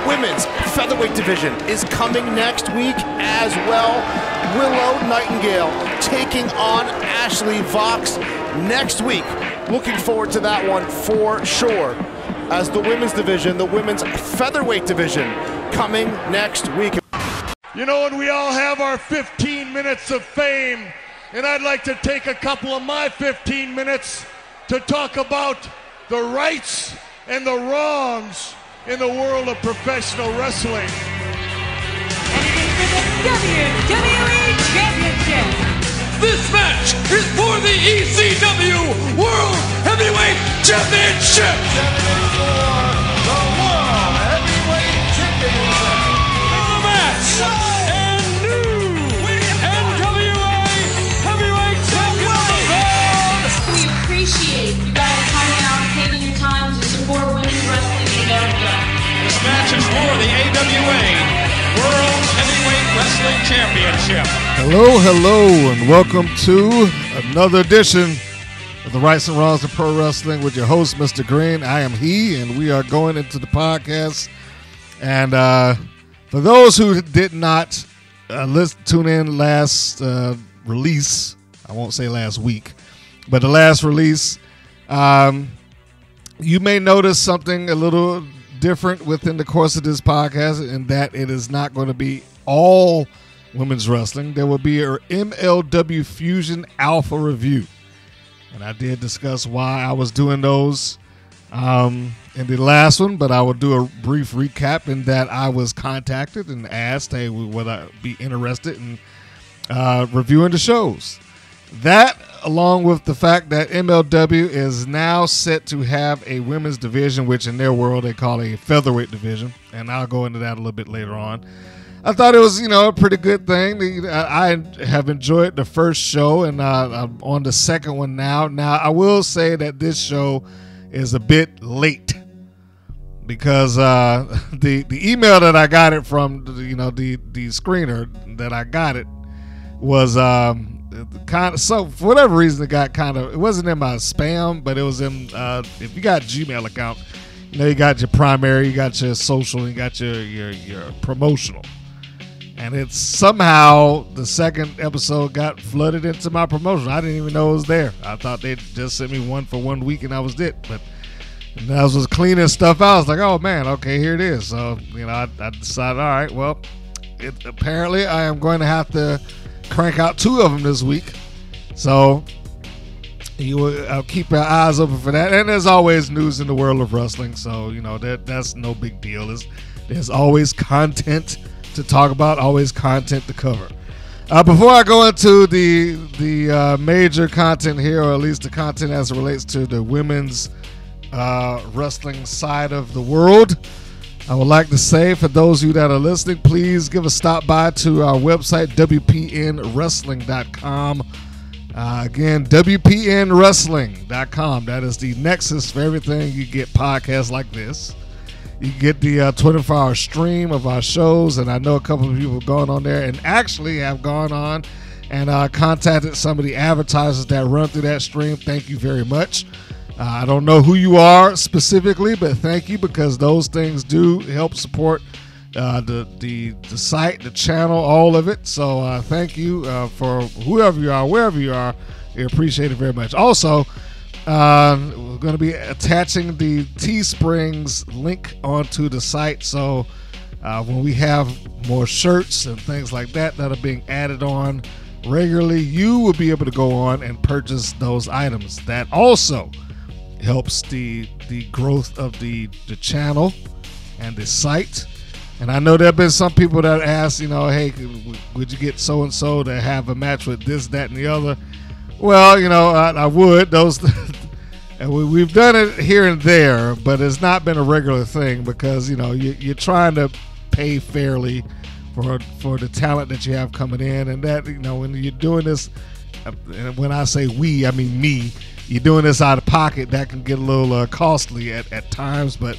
women's featherweight division is coming next week as well. Willow Nightingale taking on Ashley Vox next week. Looking forward to that one for sure. As the women's division, the women's featherweight division coming next week. You know, and we all have our 15 minutes of fame, and I'd like to take a couple of my 15 minutes to talk about the rights and the wrongs in the world of professional wrestling. And it is for the WWE Championship. This match is for the ECW World Heavyweight Championship. For the World Heavyweight Championship. The match and new NWA Heavyweight Champion. We appreciate you guys coming out and taking your time to support women's wrestling in America. This match is for the AWA World Heavyweight Wrestling Championship. Hello, and welcome to another edition of the Rights and Wrongs of Pro Wrestling with your host, Mr. Green. I am he, and we are going into the podcast. And for those who did not tune in last release, I won't say last week, but the last release, you may notice something a little different within the course of this podcast, in that it is not going to be all women's wrestling. There will be a MLW Fusion Alpha review, and I did discuss why I was doing those in the last one, but I will do a brief recap in that I was contacted and asked, hey, would I be interested in reviewing the shows. That, along with the fact that MLW is now set to have a women's division, which in their world they call a featherweight division, and I'll go into that a little bit later on. I thought it was, a pretty good thing. I have enjoyed the first show, and I'm on the second one now. Now, I will say that this show is a bit late because the email that I got it from, the screener that I got it was kind of, so for whatever reason it got it wasn't in my spam, but it was in, if you got a Gmail account, you got your primary, you got your social, you got your promotional. And it's somehow the second episode got flooded into my promotion. I didn't even know it was there. I thought they just sent me one for 1 week and that was it. But as I was cleaning stuff out, I was like, oh man, okay, here it is. So, I decided, all right, well, apparently I am going to have to crank out 2 of them this week. So I'll keep our eyes open for that. And there's always news in the world of wrestling. So, that's no big deal. There's always content to talk about, always content to cover. Before I go into the major content here, or at least the content as it relates to the women's wrestling side of the world, I would like to say, for those of you that are listening, please give a stop by to our website, WPNWrestling.com. Again, WPNWrestling.com. That is the nexus for everything. You get podcasts like this. You get the 24-hour stream of our shows, and I know a couple of people have gone on there and actually have gone on and contacted some of the advertisers that run through that stream. Thank you very much. I don't know who you are specifically, but thank you, because those things do help support the site, the channel, all of it. So thank you for whoever you are, wherever you are. We appreciate it very much. Also, we're going to be attaching the Teesprings link onto the site. So when we have more shirts and things like that are being added on regularly, you will be able to go on and purchase those items. That also helps the growth of the channel and the site. And I know there have been some people that ask, hey, would you get so-and-so to have a match with this, that, and the other? Well, I would. Those, and we've done it here and there, but it's not been a regular thing, because you're trying to pay fairly for the talent that you have coming in, and that when you're doing this, and when I say we, I mean me. You're doing this out of pocket, that can get a little costly at times, but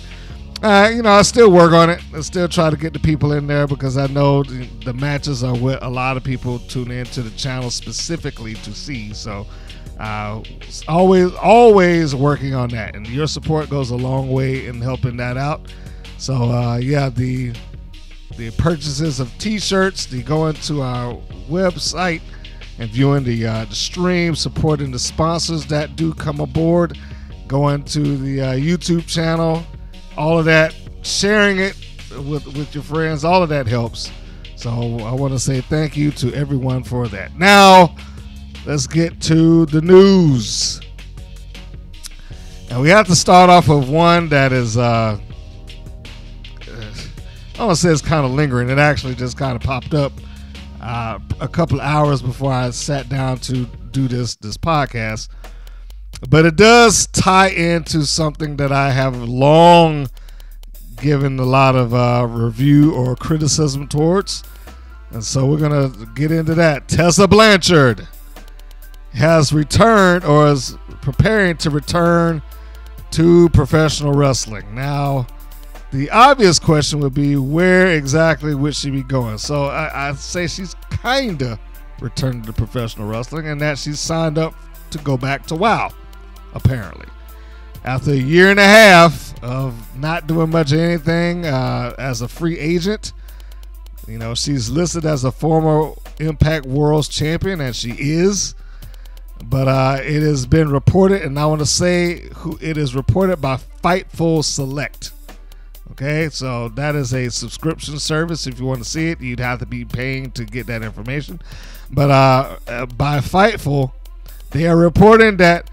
I still work on it. I still try to get the people in there, because I know the matches are what a lot of people tune into the channel specifically to see. So always working on that, and your support goes a long way in helping that out. So yeah, the purchases of T-shirts, the going to our website and viewing the stream, supporting the sponsors that do come aboard, going to the YouTube channel, all of that, sharing it with your friends, all of that helps. So I want to say thank you to everyone for that. Now, let's get to the news. And we have to start off with one that is, I don't want to say it's kind of lingering. It actually just kind of popped up a couple of hours before I sat down to do this podcast. But it does tie into something that I have long given a lot of review or criticism towards. And so we're going to get into that. Tessa Blanchard has returned, or is preparing to return to professional wrestling. Now, the obvious question would be, where exactly would she be going? So I'd say she's kind of returning to professional wrestling, and that she's signed up to go back to WoW, apparently. After a year and a half of not doing much of anything as a free agent, you know, she's listed as a former Impact World's Champion, and she is. But it has been reported, and I want to say who it is reported by Fightful Select. Okay, so that is a subscription service. If you want to see it, you'd have to be paying to get that information. But by Fightful, they are reporting that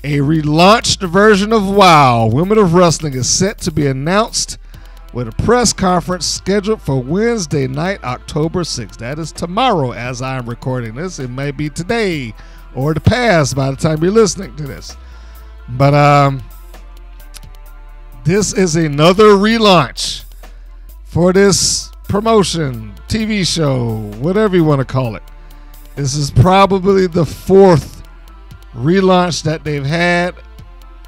a relaunched version of WoW, Women of Wrestling, is set to be announced with a press conference scheduled for Wednesday night, October 6th. That is tomorrow as I'm recording this. It may be today or the past by the time you're listening to this. But this is another relaunch for this promotion, TV show, whatever you want to call it. This is probably the fourth relaunch that they've had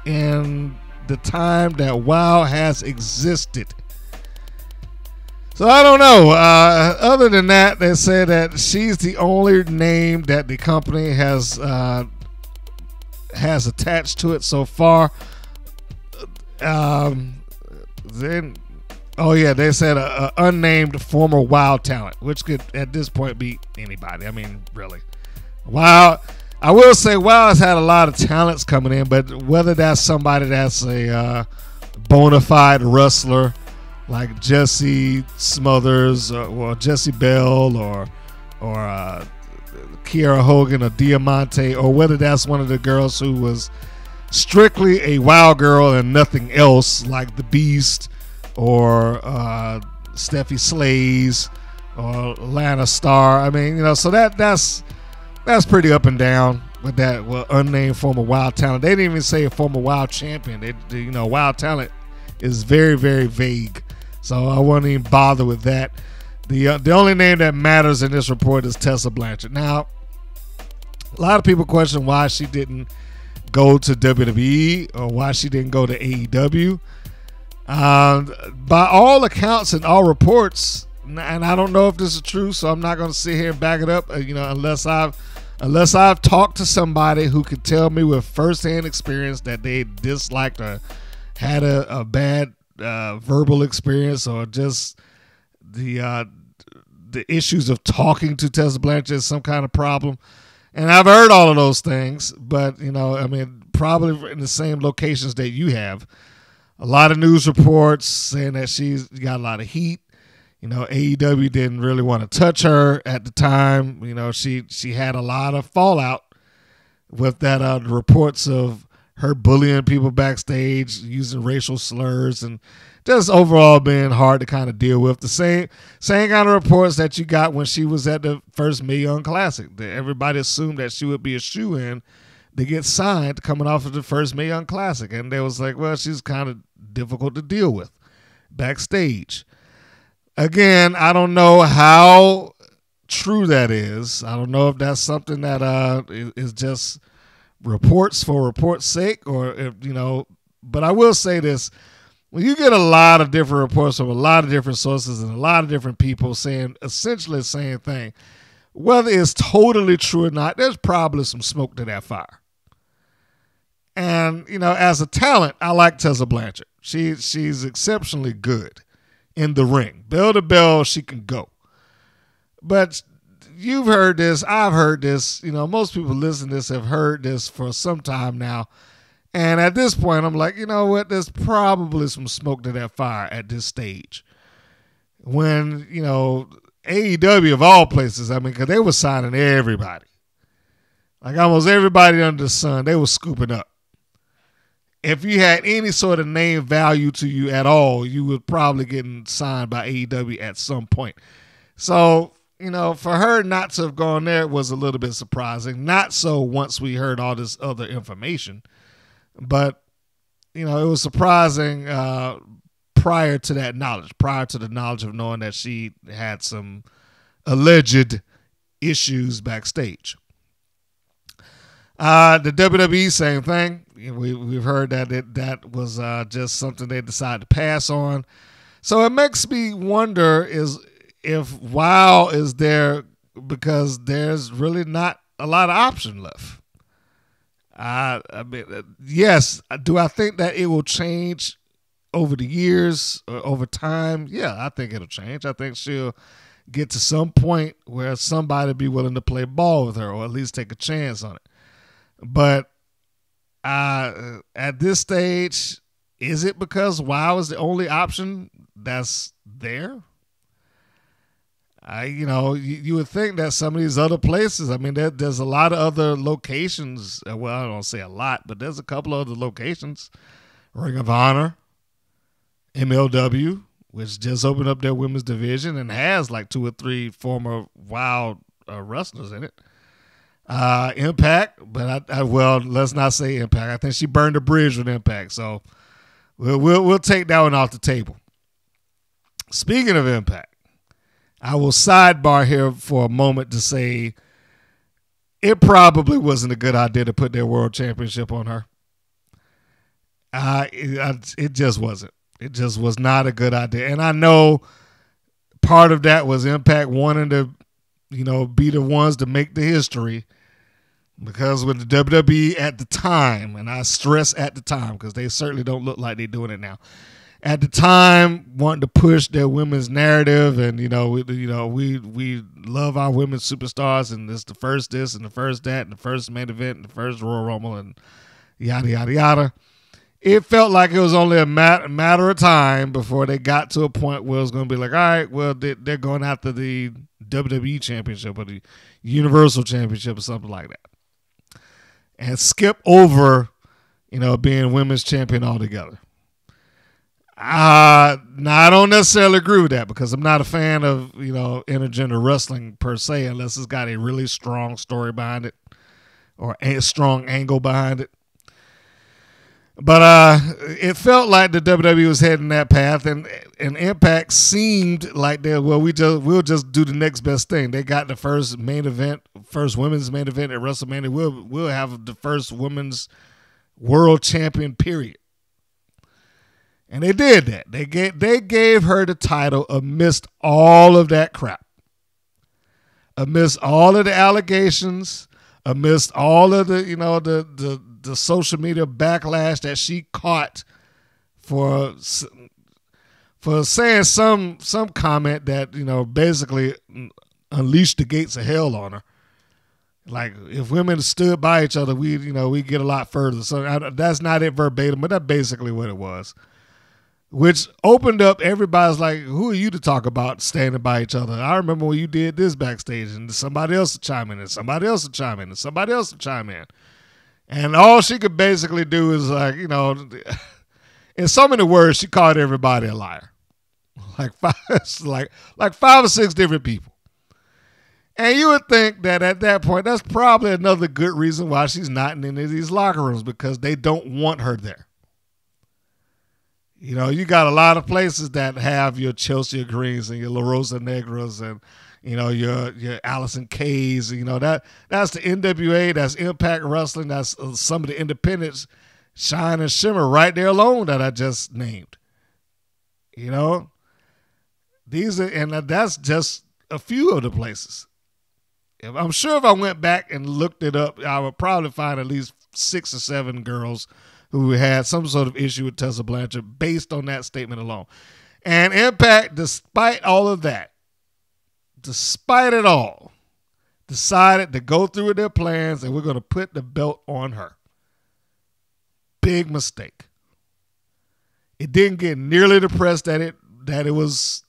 in the time that WoW has existed. So I don't know. Other than that, they say that she's the only name that the company has attached to it so far. Then, they said a unnamed former WoW talent, which could at this point be anybody. I mean, really, WoW. I will say WoW has had a lot of talents coming in, but whether that's somebody that's a bona fide wrestler like Jesse Smothers or Jesse Bell or Kiera Hogan or Diamante, or whether that's one of the girls who was strictly a WoW girl and nothing else, like the Beast or Steffi Slays or Lana Starr. I mean, you know, so that's pretty up and down with that unnamed former WoW talent. They didn't even say a former WoW champion. They you know, WoW talent is very, very vague. So I won't even bother with that. The only name that matters in this report is Tessa Blanchard. Now, a lot of people question why she didn't go to WWE or why she didn't go to AEW. By all accounts and all reports, and I don't know if this is true, so I'm not going to sit here and back it up, unless I've talked to somebody who could tell me with firsthand experience that they disliked or had a bad verbal experience, or just the issues of talking to Tessa Blanchard is some kind of problem. And I've heard all of those things, but, you know, I mean, probably in the same locations that you have. A lot of news reports saying that she's got a lot of heat. You know, AEW didn't really want to touch her at the time. You know, she had a lot of fallout with that reports of her bullying people backstage, using racial slurs, and just overall being hard to kind of deal with. The same kind of reports that you got when she was at the first Mae Young Classic. Everybody assumed that she would be a shoo-in to get signed coming off of the first Mae Young Classic. And they was like, well, she's kind of difficult to deal with backstage. Again, I don't know how true that is. I don't know if that's something that is just reports for report's sake, or if, you know, but I will say this. When you get a lot of different reports from a lot of different sources and a lot of different people saying essentially the same thing, whether it's totally true or not, there's probably some smoke to that fire. And, you know, as a talent, I like Tessa Blanchard. She's exceptionally good. in the ring. Bell to bell, she can go. But you've heard this. I've heard this. You know, most people listening to this have heard this for some time now. And at this point, I'm like, you know what? There's probably some smoke to that fire at this stage. When, you know, AEW of all places, I mean, because they were signing everybody. Like almost everybody under the sun, they were scooping up. If you had any sort of name value to you at all, you were probably getting signed by AEW at some point. So, you know, for her not to have gone there was a little bit surprising. Not so once we heard all this other information. But, you know, it was surprising prior to that knowledge, prior to the knowledge of knowing that she had some alleged issues backstage. The WWE, same thing. We've heard that that was just something they decided to pass on. So it makes me wonder if WoW is there because there's really not a lot of option left. I mean, yes. Do I think that it will change over the years or over time? Yeah, I think it'll change. I think she'll get to some point where somebody be willing to play ball with her or at least take a chance on it. But at this stage, is it because WoW is the only option that's there? You would think that some of these other places, I mean, there's a lot of other locations. Well, I don't say a lot, but there's a couple of other locations. Ring of Honor, MLW, which just opened up their women's division and has like 2 or 3 former WoW wrestlers in it. Impact, but well, let's not say Impact. I think she burned a bridge with Impact, so we'll take that one off the table. Speaking of Impact, I will sidebar here for a moment to say it probably wasn't a good idea to put their world championship on her. It just wasn't. It just was not a good idea. And I know part of that was Impact wanting to, be the ones to make the history. Because with the WWE at the time, and I stress at the time because they certainly don't look like they're doing it now. At the time, wanting to push their women's narrative, and we love our women's superstars, and it's the first this and the first that, and the first main event, and the first Royal Rumble, and yada yada yada. It felt like it was only a matter of time before they got to a point where it was going to be like, all right, well, they're going after the WWE Championship or the Universal Championship or something like that, and skip over, being women's champion altogether. Now, I don't necessarily agree with that because I'm not a fan of, intergender wrestling per se unless it's got a really strong story behind it or a strong angle behind it. But it felt like the WWE was heading that path, and Impact seemed like we'll just do the next best thing. They got the first women's main event at WrestleMania. We'll have the first women's world champion, period. And they did that. They gave her the title amidst all of that crap. Amidst all of the allegations, amidst all of the social media backlash that she caught for saying some comment that, basically unleashed the gates of hell on her. Like, if women stood by each other, we get a lot further. So that's not it verbatim, but that's basically what it was. Which opened up, everybody's like, who are you to talk about standing by each other? I remember when you did this backstage, and somebody else would chime in, and somebody else would chime in, and somebody else would chime in. And all she could basically do is in so many words, she called everybody a liar. Like 5 or 6 different people. And you would think that at that point, that's probably another good reason why she's not in any of these locker rooms, because they don't want her there. You got a lot of places that have your Chelsea Greens and your La Rosa Negras and, your Allison K's. That's the NWA, that's Impact Wrestling, that's some of the independents, Shine and Shimmer right there alone that I just named. That's just a few of the places. I'm sure if I went back and looked it up, I would probably find at least 6 or 7 girls who had some sort of issue with Tessa Blanchard based on that statement alone. And Impact, despite all of that, despite it all, decided to go through with their plans and we're going to put the belt on her. Big mistake. It didn't get nearly the press that it was,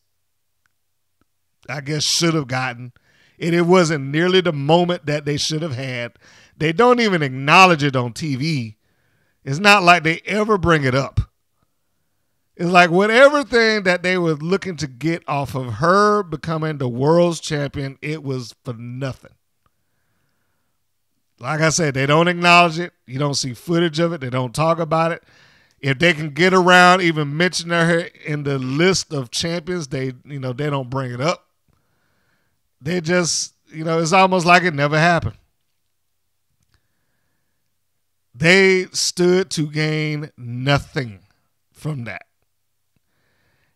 I guess, should have gotten. It wasn't nearly the moment that they should have had. They don't even acknowledge it on TV. It's not like they ever bring it up. It's like whatever thing that they were looking to get off of her becoming the world's champion, it was for nothing. Like I said, they don't acknowledge it. You don't see footage of it. They don't talk about it. If they can get around even mentioning her in the list of champions, they don't bring it up. They just, it's almost like it never happened. They stood to gain nothing from that.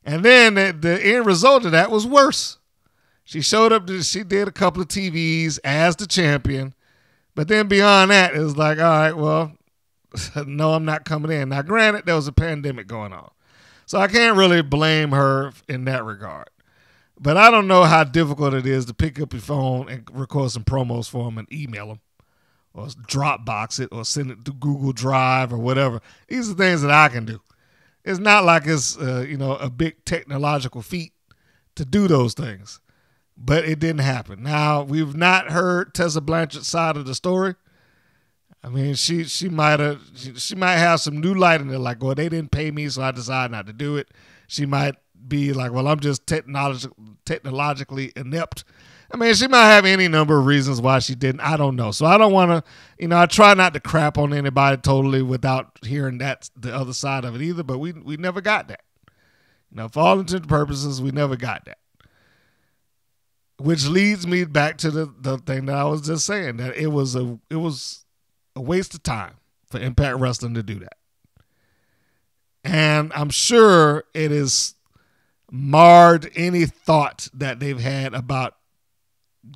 And then the end result of that was worse. She showed up, she did a couple of TVs as the champion. But then beyond that, it was like, all right, well, no, I'm not coming in. Now, granted, there was a pandemic going on. So I can't really blame her in that regard. But I don't know how difficult it is to pick up your phone and record some promos for them and email them or Dropbox it or send it to Google Drive or whatever. These are things that I can do. It's not like it's, a big technological feat to do those things. But it didn't happen. Now, we've not heard Tessa Blanchard's side of the story. I mean, she might have some new light in it, like, well, they didn't pay me, so I decided not to do it. She might be like, well, I'm just technologically inept. I mean, she might have any number of reasons why she didn't. I don't know. So I don't want to, I try not to crap on anybody totally without hearing the other side of it either, but we never got that. For all intents and purposes, we never got that. Which leads me back to the thing that I was just saying, that it was a waste of time for Impact Wrestling to do that. And I'm sure it has marred any thought that they've had about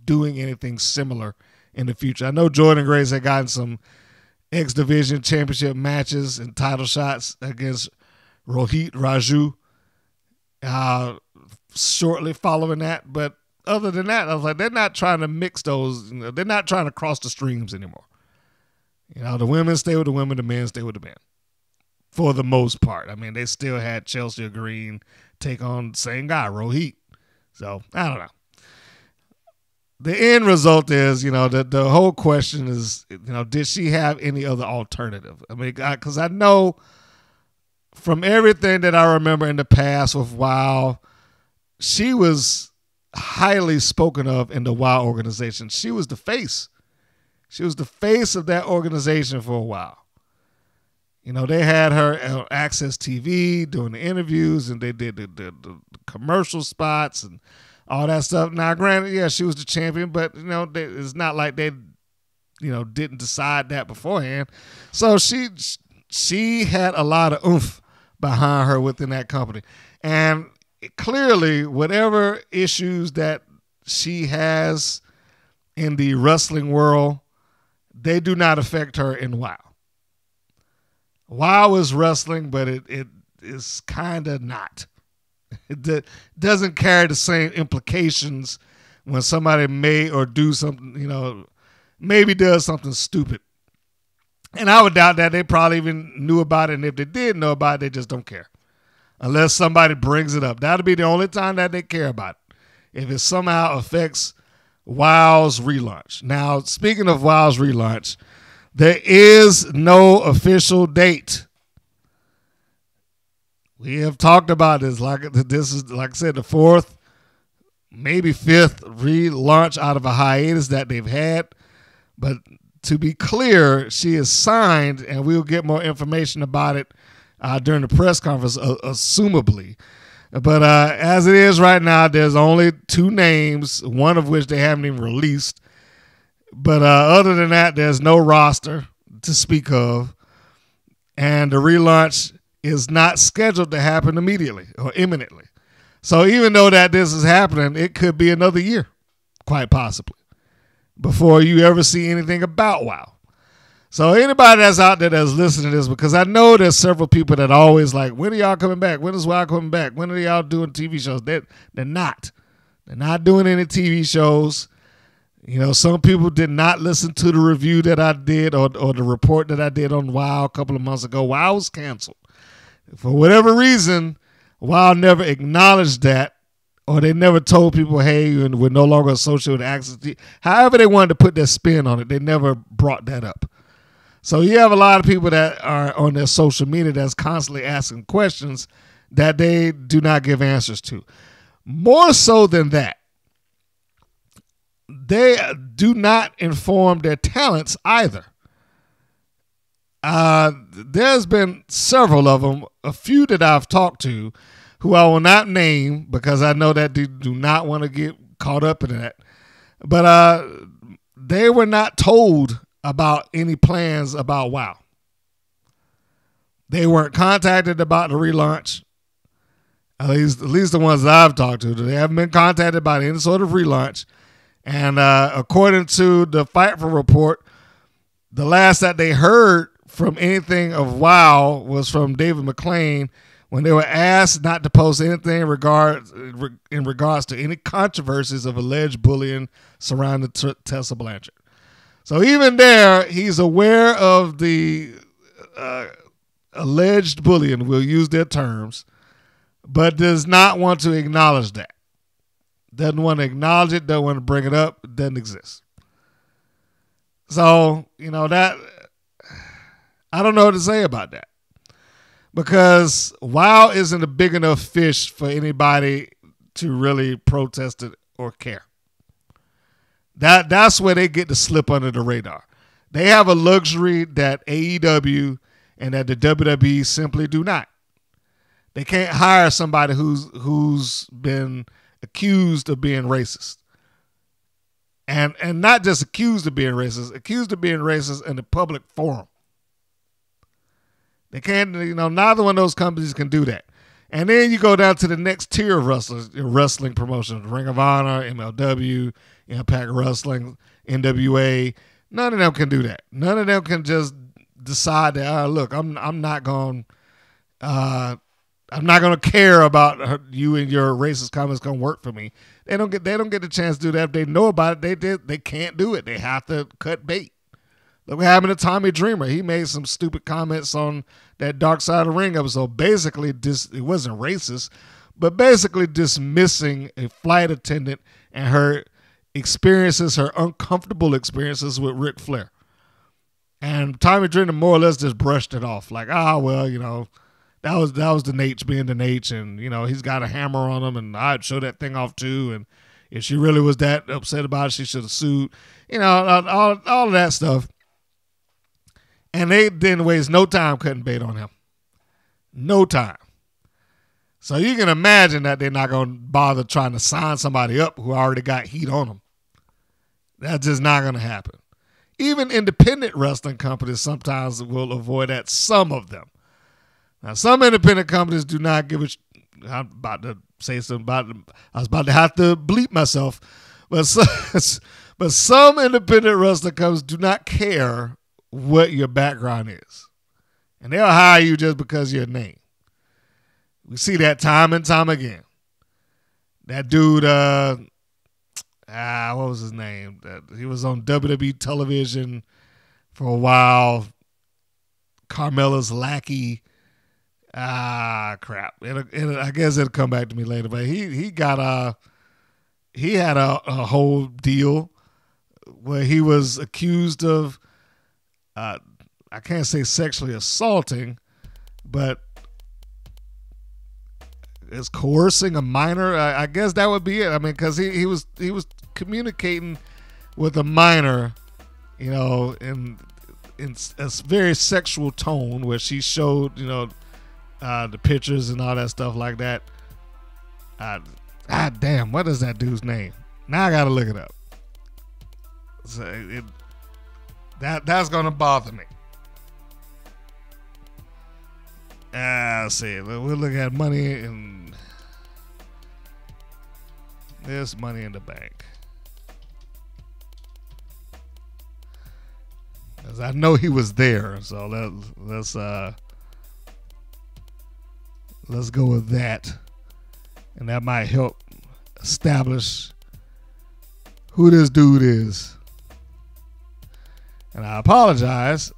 doing anything similar in the future. I know Jordan Grace had gotten some X Division championship matches and title shots against Rohit Raju shortly following that, but other than that, I was like, they're not trying to mix those. They're not trying to cross the streams anymore. The women stay with the women, the men stay with the men. For the most part. I mean, they still had Chelsea Green take on the same guy, Rohit. So, I don't know. The end result is, the whole question is, did she have any other alternative? I mean, because I know from everything that I remember in the past with WOW, she was highly spoken of in the WOW organization. She was the face. She was the face of that organization for a while. They had her on Access TV doing the interviews, and they did the commercial spots and all that stuff. Now, granted, yeah, she was the champion, but it's not like they, didn't decide that beforehand. So she had a lot of oomph behind her within that company, and clearly, whatever issues that she has in the wrestling world, they do not affect her in WOW. WOW is wrestling, but it is kind of not. It doesn't carry the same implications when somebody may or do something, maybe does something stupid. And I would doubt that they probably even knew about it, and if they did know about it, they just don't care. Unless somebody brings it up. That'll be the only time that they care about it. If it somehow affects WOW's relaunch. Now, speaking of WOW's relaunch, there is no official date. We have talked about this. This is, like I said, the fourth, maybe fifth relaunch out of a hiatus that they've had. But to be clear, she is signed, and we'll get more information about it during the press conference, assumably. But as it is right now, there's only 2 names, one of which they haven't even released. But other than that, there's no roster to speak of. And the relaunch is not scheduled to happen immediately or imminently. So even though that this is happening, it could be another year, quite possibly, before you ever see anything about WOW. So anybody that's out there that's listening to this, because I know there's several people that always like, when are y'all coming back? When is WoW coming back? When are y'all doing TV shows? They're not. They're not doing any TV shows. You know, some people did not listen to the review that I did or the report that I did on WoW a couple of months ago. WoW was canceled. For whatever reason, WoW never acknowledged that, or they never told people, hey, we're no longer associated with Access TV. However they wanted to put their spin on it, they never brought that up. So you have a lot of people that are on their social media that's constantly asking questions that they do not give answers to. More so than that, they do not inform their talents either. There's been several of them, a few that I've talked to, who I will not name because I know that they do not want to get caught up in that. But they were not told about any plans about WoW. They weren't contacted about the relaunch. At least the ones that I've talked to. They haven't been contacted about any sort of relaunch. And according to the Fightful report, the last that they heard from anything of WoW was from David McClain when they were asked not to post anything in regards to any controversies of alleged bullying surrounding Tessa Blanchard. So even there, he's aware of the alleged bullying, we'll use their terms, but does not want to acknowledge that. Doesn't want to acknowledge it, doesn't want to bring it up, it doesn't exist. So, you know, that, I don't know what to say about that. Because WoW isn't a big enough fish for anybody to really protest it or care. That's where they get to slip under the radar. They have a luxury that AEW and that the WWE simply do not. They can't hire somebody who's been accused of being racist. And not just accused of being racist in the public forum. They can't, you know, neither one of those companies can do that. And then you go down to the next tier of wrestling promotions, Ring of Honor, MLW, Impact Wrestling, NWA. None of them can do that. None of them can just decide that, look, I'm not going to care about you and your racist comments going to work for me. They don't get the chance to do that. If they know about it, they can't do it. They have to cut bait. Look what happened to Tommy Dreamer. He made some stupid comments on that Dark Side of the Ring episode. Basically, it wasn't racist, but basically dismissing a flight attendant and her experiences, her uncomfortable experiences with Ric Flair. And Tommy Dreamer more or less just brushed it off. Like, well, you know, that was the Nate being the Nate, and, you know, he's got a hammer on him, and I'd show that thing off too. And if she really was that upset about it, she should have sued. You know, all of that stuff. And they didn't waste no time cutting bait on him. No time. So you can imagine that they're not going to bother trying to sign somebody up who already got heat on them. That's just not going to happen. Even independent wrestling companies sometimes will avoid that, some of them. Now, some independent companies do not give a I'm about to say something about them. I was about to have to bleep myself. But some independent wrestling companies do not care what your background is. And they'll hire you just because of your name. We see that time and time again. That dude, what was his name? He was on WWE television for a while. Carmella's lackey. Crap. I guess it'll come back to me later. But he had a whole deal where he was accused of, I can't say sexually assaulting, but is coercing a minor. I guess that would be it. I mean, because he was communicating with a minor, you know, in a very sexual tone where she showed, you know, the pictures and all that stuff like that. Damn, what is that dude's name? Now I gotta look it up. So that's gonna bother me. Let's see. We'll look at money and this Money in the Bank. 'cause I know he was there. So let's go with that, and that might help establish who this dude is. And I apologize,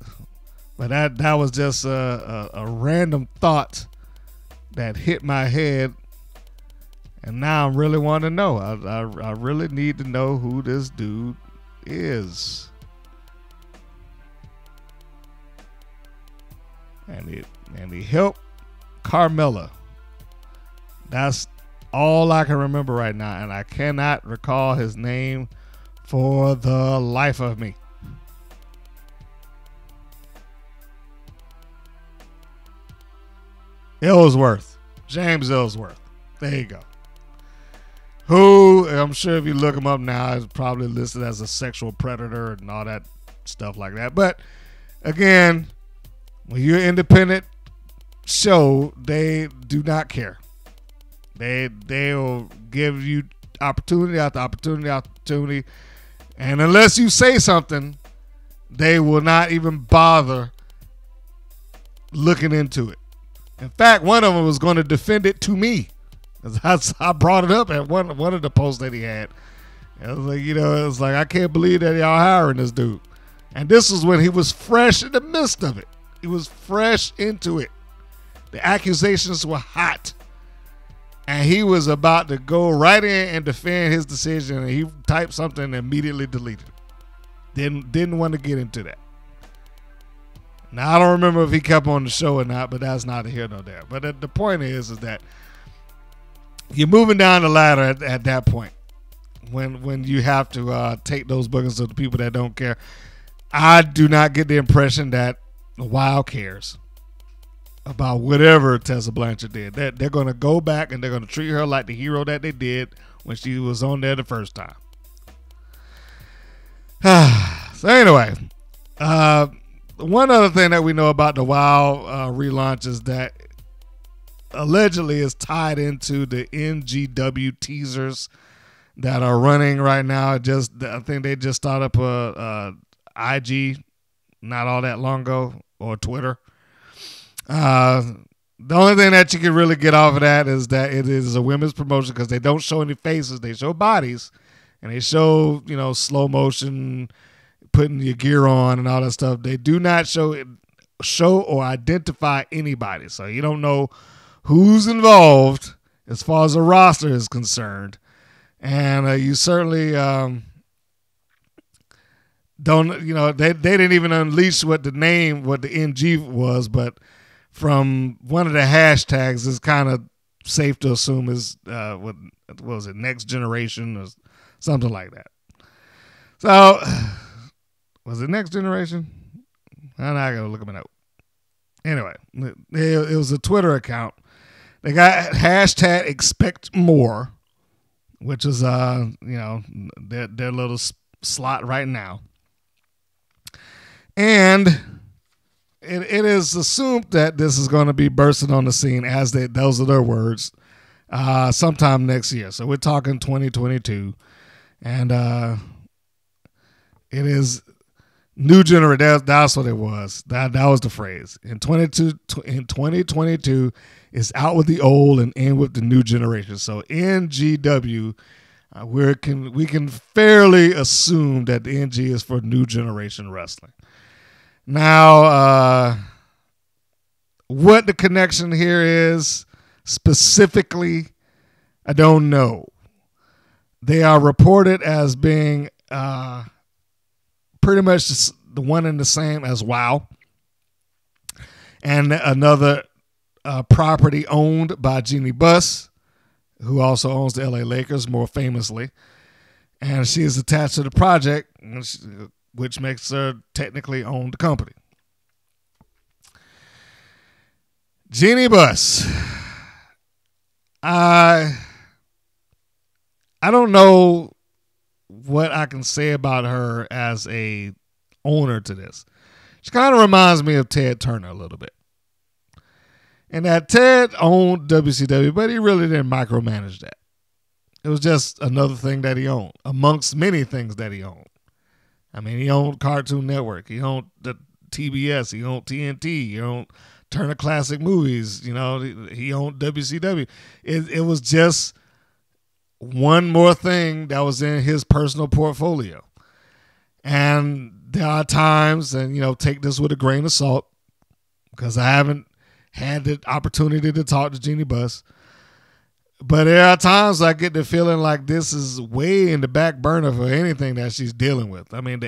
but that was just a random thought that hit my head, and now I'm really wanting to know. I really need to know who this dude is. And he helped Carmella. That's all I can remember right now, and I cannot recall his name for the life of me. Ellsworth. James Ellsworth. There you go. Who, I'm sure if you look him up now, is probably listed as a sexual predator and all that stuff like that. But again, when you're an independent show, they do not care. They'll give you opportunity after opportunity after opportunity, and unless you say something, they will not even bother looking into it. In fact, one of them was going to defend it to me. I brought it up at one of the posts that he had. I was like, it was like, I can't believe that y'all hiring this dude. And this was when he was fresh in the midst of it. He was fresh into it. The accusations were hot. And he was about to go right in and defend his decision, and he typed something and immediately deleted it. Didn't want to get into that. Now, I don't remember if he kept on the show or not, but that's neither here nor there. But the point is that you're moving down the ladder at that point when you have to take those bookings to the people that don't care. I do not get the impression that the Wild cares about whatever Tessa Blanchard did. They're going to go back and they're going to treat her like the hero that they did when she was on there the first time. So anyway, one other thing that we know about the Wild relaunch is that allegedly is tied into the NGW teasers that are running right now. I think they just started up a IG not all that long ago, or Twitter. The only thing that you can really get off of that is that it is a women's promotion because they don't show any faces. They show bodies, and they show, slow motion, putting your gear on and all that stuff. They do not show or identify anybody. So you don't know who's involved as far as the roster is concerned. And you certainly don't, they didn't even unleash what the NG was, but from one of the hashtags, it's kind of safe to assume is, what was it, Next Generation or something like that. So, was it Next Generation? I got to look at my note. Anyway, it was a Twitter account. They got hashtag expect more, which is, their little slot right now. And it is assumed that this is going to be bursting on the scene, those are their words, sometime next year. So we're talking 2022. And it is new generation. That's what it was. That was the phrase. In 2022, it's out with the old and in with the new generation. So NGW, we can fairly assume that the NG is for new generation wrestling. Now, what the connection here is specifically, I don't know. They are reported as being pretty much the one and the same as WOW, and another property owned by Jeannie Buss, who also owns the LA Lakers, more famously, and she is attached to the project, which makes her technically own the company. Jeannie Buss. I don't know what I can say about her as a owner to this. She kind of reminds me of Ted Turner a little bit. And that Ted owned WCW, but he really didn't micromanage that. It was just another thing that he owned, amongst many things that he owned. I mean, he owned Cartoon Network. He owned the TBS. He owned TNT. He owned Turner Classic Movies. You know, he owned WCW. It was just one more thing that was in his personal portfolio. And there are times, and, you know, take this with a grain of salt, because I haven't had the opportunity to talk to Jeannie Buss. But there are times I get the feeling like this is way in the back burner for anything that she's dealing with. I mean,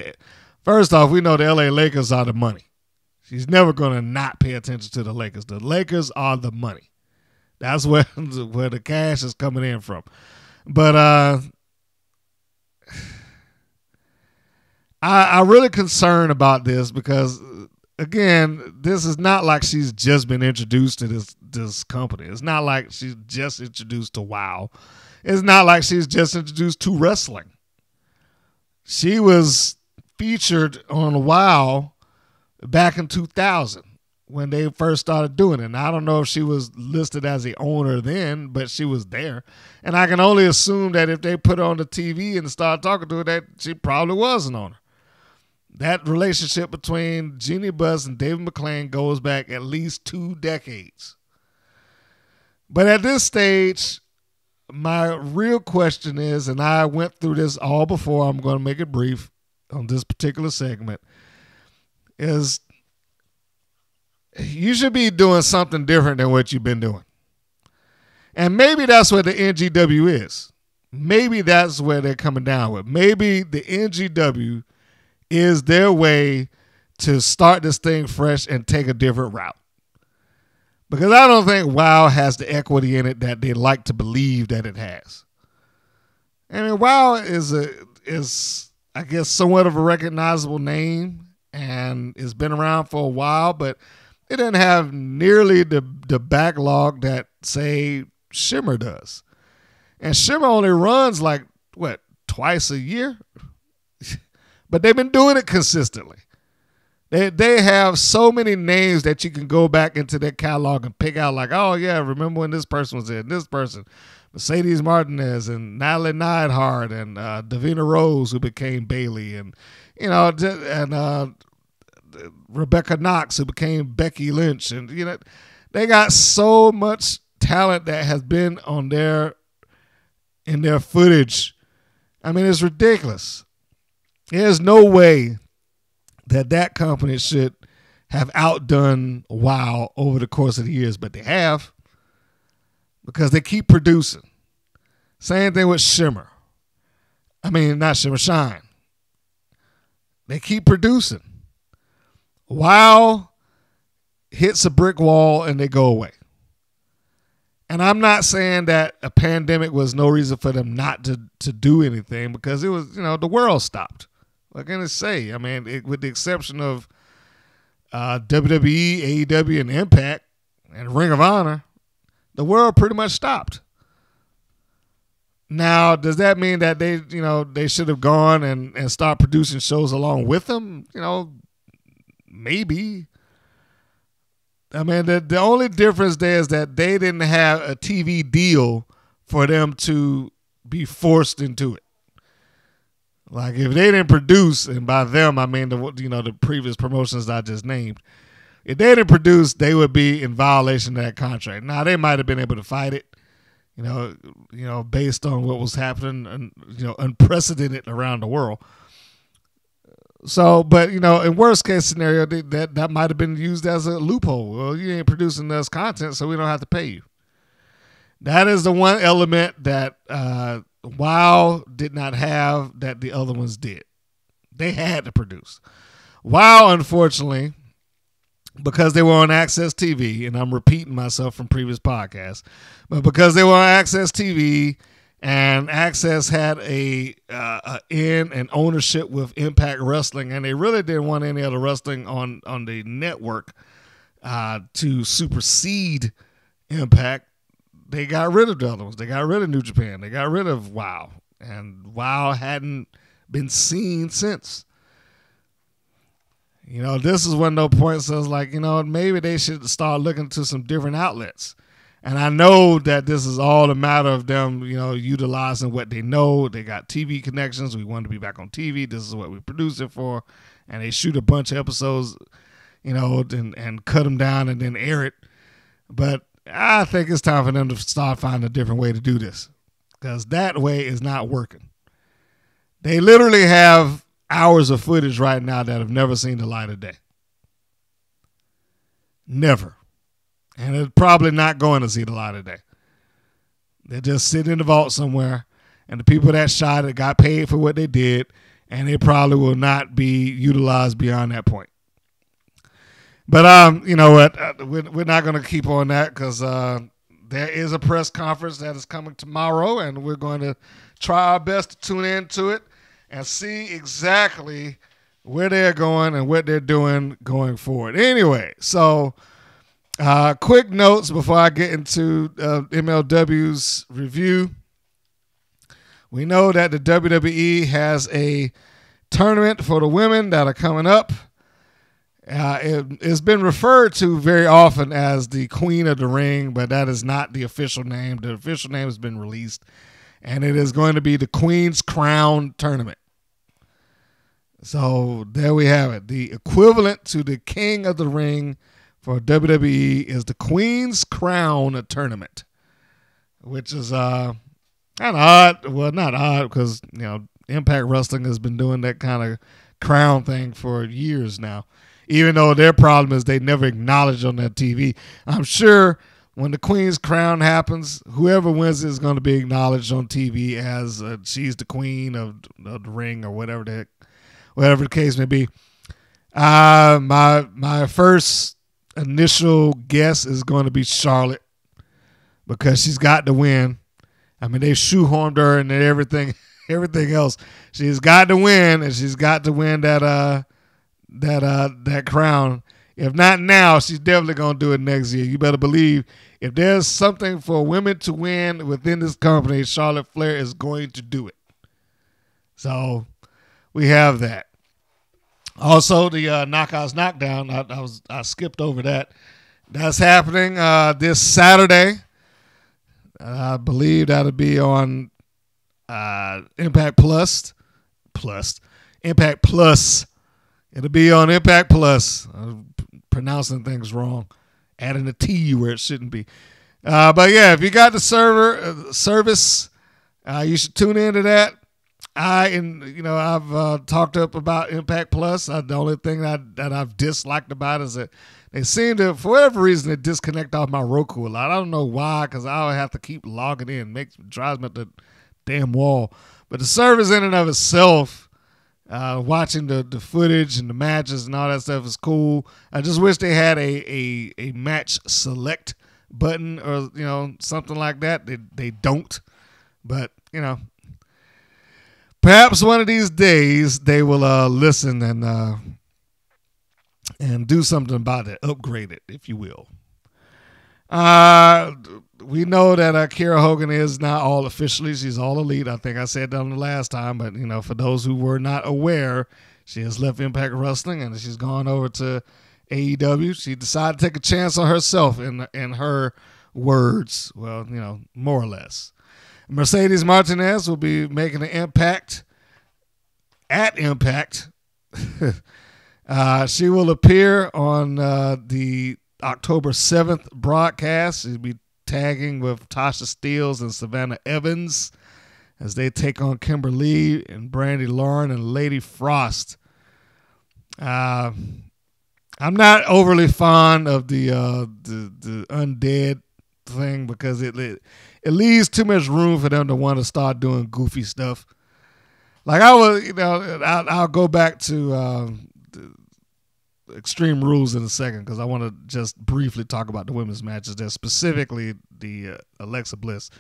first off, we know the LA Lakers are the money. She's never going to not pay attention to the Lakers. The Lakers are the money. That's where the cash is coming in from. But I'm really concerned about this because, again, this is not like she's just been introduced to this company. It's not like she's just introduced to WOW. It's not like she's just introduced to wrestling. She was featured on WOW back in 2000 when they first started doing it. And I don't know if she was listed as the owner then, but she was there. And I can only assume that if they put her on the TV and started talking to her, that she probably was an owner. That relationship between Jeannie Buss and David McClain goes back at least 2 decades. But at this stage, my real question is, and I went through this all before, I'm going to make it brief on this particular segment, is you should be doing something different than what you've been doing. And maybe that's what the NGW is. Maybe that's where they're coming down with. Maybe the NGW is their way to start this thing fresh and take a different route. Because I don't think WOW has the equity in it that they like to believe that it has. I mean, WOW is I guess, somewhat of a recognizable name and it's been around for a while, but it doesn't have nearly the backlog that, say, Shimmer does. And Shimmer only runs like, twice a year? But they've been doing it consistently. They have so many names that you can go back into their catalog and pick out like, oh, yeah, remember when this person was in, this person, Mercedes Martinez and Natalie Neidhart and Davina Rose, who became Bailey, and, you know, and Rebecca Knox, who became Becky Lynch. And, you know, they got so much talent that has been in their footage. I mean, it's ridiculous. There's no way that company should have outdone WOW over the course of the years, but they have, because they keep producing. Same thing with Shimmer. I mean, not Shimmer, Shine. They keep producing. WOW hits a brick wall and they go away. And I'm not saying that a pandemic was no reason for them not to do anything, because it was, you know, the world stopped. What can I say? I mean, with the exception of WWE, AEW, and Impact, and Ring of Honor, the world pretty much stopped. Now, does that mean that they should have gone and start producing shows along with them? You know, maybe. I mean, the only difference there is that they didn't have a TV deal for them to be forced into it. Like, if they didn't produce, and by them I mean the previous promotions I just named, if they didn't produce, they would be in violation of that contract. Now, they might have been able to fight it, you know, based on what was happening, and, you know, unprecedented around the world. So, but, you know, in worst case scenario, that might have been used as a loophole. Well, you ain't producing us content, so we don't have to pay you. That is the one element that WOW did not have that the other ones did. They had to produce. WOW, unfortunately, because they were on Access TV, and I'm repeating myself from previous podcasts, but because they were on Access TV and Access had a in and ownership with Impact Wrestling, and they really didn't want any other wrestling on the network to supersede Impact, they got rid of the other ones. They got rid of New Japan. They got rid of WOW. And WOW hadn't been seen since. You know, this is one of those points that was like, you know, maybe they should start looking to some different outlets. And I know that this is all a matter of them, utilizing what they know. They got TV connections. We want to be back on TV. This is what we produce it for. And they shoot a bunch of episodes, and cut them down and then air it. But I think it's time for them to start finding a different way to do this, because that way is not working. They literally have hours of footage right now that have never seen the light of day. Never. And it's probably not going to see the light of day. They're just sitting in the vault somewhere, and the people that shot it got paid for what they did, and they probably will not be utilized beyond that point. But you know what? We're not going to keep on that, because there is a press conference that is coming tomorrow, and we're going to try our best to tune into it and see exactly where they're going and what they're doing going forward. Anyway, so quick notes before I get into MLW's review. We know that the WWE has a tournament for the women that are coming up. It's been referred to very often as the Queen of the Ring, but that is not the official name. The official name has been released, and it is going to be the Queen's Crown Tournament. So there we have it. The equivalent to the King of the Ring for WWE is the Queen's Crown Tournament, which is kind of odd. Well, not odd, because Impact Wrestling has been doing that kind of crown thing for years now, even though their problem is they never acknowledge on their TV. I'm sure when the Queen's Crown happens, whoever wins is going to be acknowledged on TV as she's the Queen of the Ring, or whatever the case may be. My first initial guess is going to be Charlotte, because she's got to win. I mean, they shoehorned her and everything else. She's got to win, and she's got to win that crown. If not now, she's definitely going to do it next year. You better believe, if there's something for women to win within this company, Charlotte Flair is going to do it. So we have that. Also, the Knockouts Knockdown, I skipped over that. That's happening this Saturday. I believe that'll be on Impact Plus. Impact Plus. It'll be on Impact Plus. I'm pronouncing things wrong. Adding a T where it shouldn't be. But yeah, if you got the service, you should tune into that. I've talked up about Impact Plus. The only thing that I've disliked about it is that they seem to, for whatever reason, they disconnect off my Roku a lot. I don't know why, because I have to keep logging in. Drives me up the damn wall. But the service in and of itself, watching the footage and the matches and all that stuff is cool. I just wish they had a match select button, or something like that. They don't. But perhaps one of these days they will listen and do something about it, upgrade it, if you will. We know that Kiera Hogan is not all officially. She's all elite. I think I said that on the last time, but for those who were not aware, she has left Impact Wrestling and she's gone over to AEW. She decided to take a chance on herself, in her words. Well, more or less. Mercedes Martinez will be making an impact at Impact. She will appear on the October 7th broadcast. She'll be tagging with Tasha Steelz and Savannah Evans as they take on Kimberly and Brandy Lauren and Lady Frost. I'm not overly fond of the undead thing, because it leaves too much room for them to want to start doing goofy stuff. Like I'll go back to Extreme Rules in a second, because I want to just briefly talk about the women's matches there, specifically the Alexa Bliss.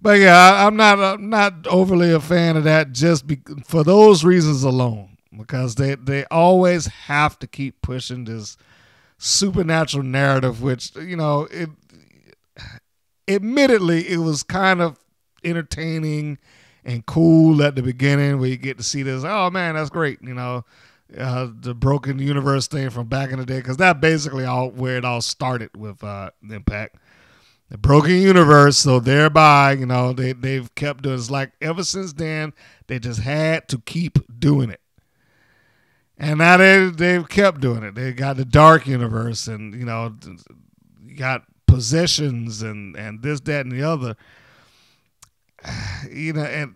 But yeah, I'm not overly a fan of that, just for those reasons alone, because they always have to keep pushing this supernatural narrative, which admittedly it was kind of entertaining and cool at the beginning, where you get to see this. Oh man, that's great, the broken universe thing from back in the day, because that basically where it all started with Impact. the broken universe. So thereby, they've kept doing it. It's like ever since then, they just had to keep doing it. And now they've kept doing it. They got the dark universe, and you got possessions and this, that, and the other. And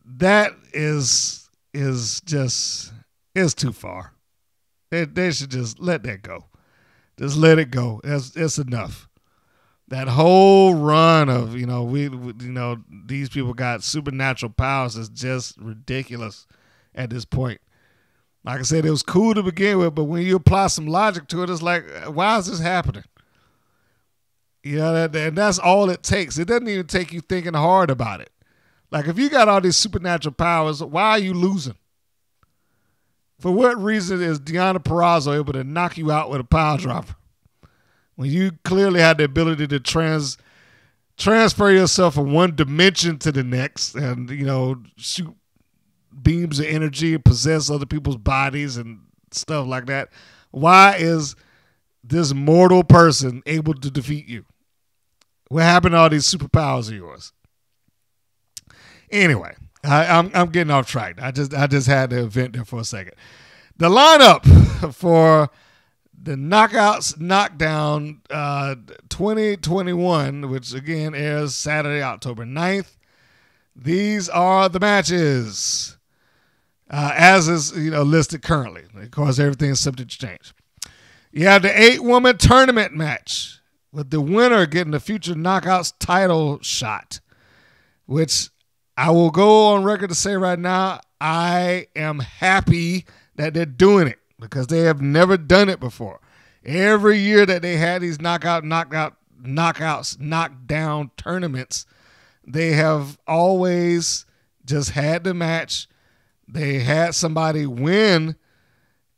that is just, it's too far. They should just let that go. Just let it go. It's enough. That whole run of these people got supernatural powers is just ridiculous at this point. Like I said, it was cool to begin with, but when you apply some logic to it, it's like, why is this happening? And that's all it takes. It doesn't even take you thinking hard about it. Like, if you got all these supernatural powers, why are you losing? For what reason is Deonna Purrazzo able to knock you out with a pile dropper when you clearly had the ability to transfer yourself from one dimension to the next and, shoot beams of energy and possess other people's bodies and stuff like that? Why is this mortal person able to defeat you? What happened to all these superpowers of yours? Anyway, I'm getting off track. I just had to vent there for a second. The lineup for the Knockouts Knockdown 2021, which again airs Saturday, October 9th. These are the matches. As is listed currently. Of course, everything is subject to change. You have the 8-woman tournament match with the winner getting the future Knockouts title shot, which I will go on record to say right now, I am happy that they're doing it because they have never done it before. Every year that they had these knockouts, knockdown tournaments, they have always just had the match. They had somebody win,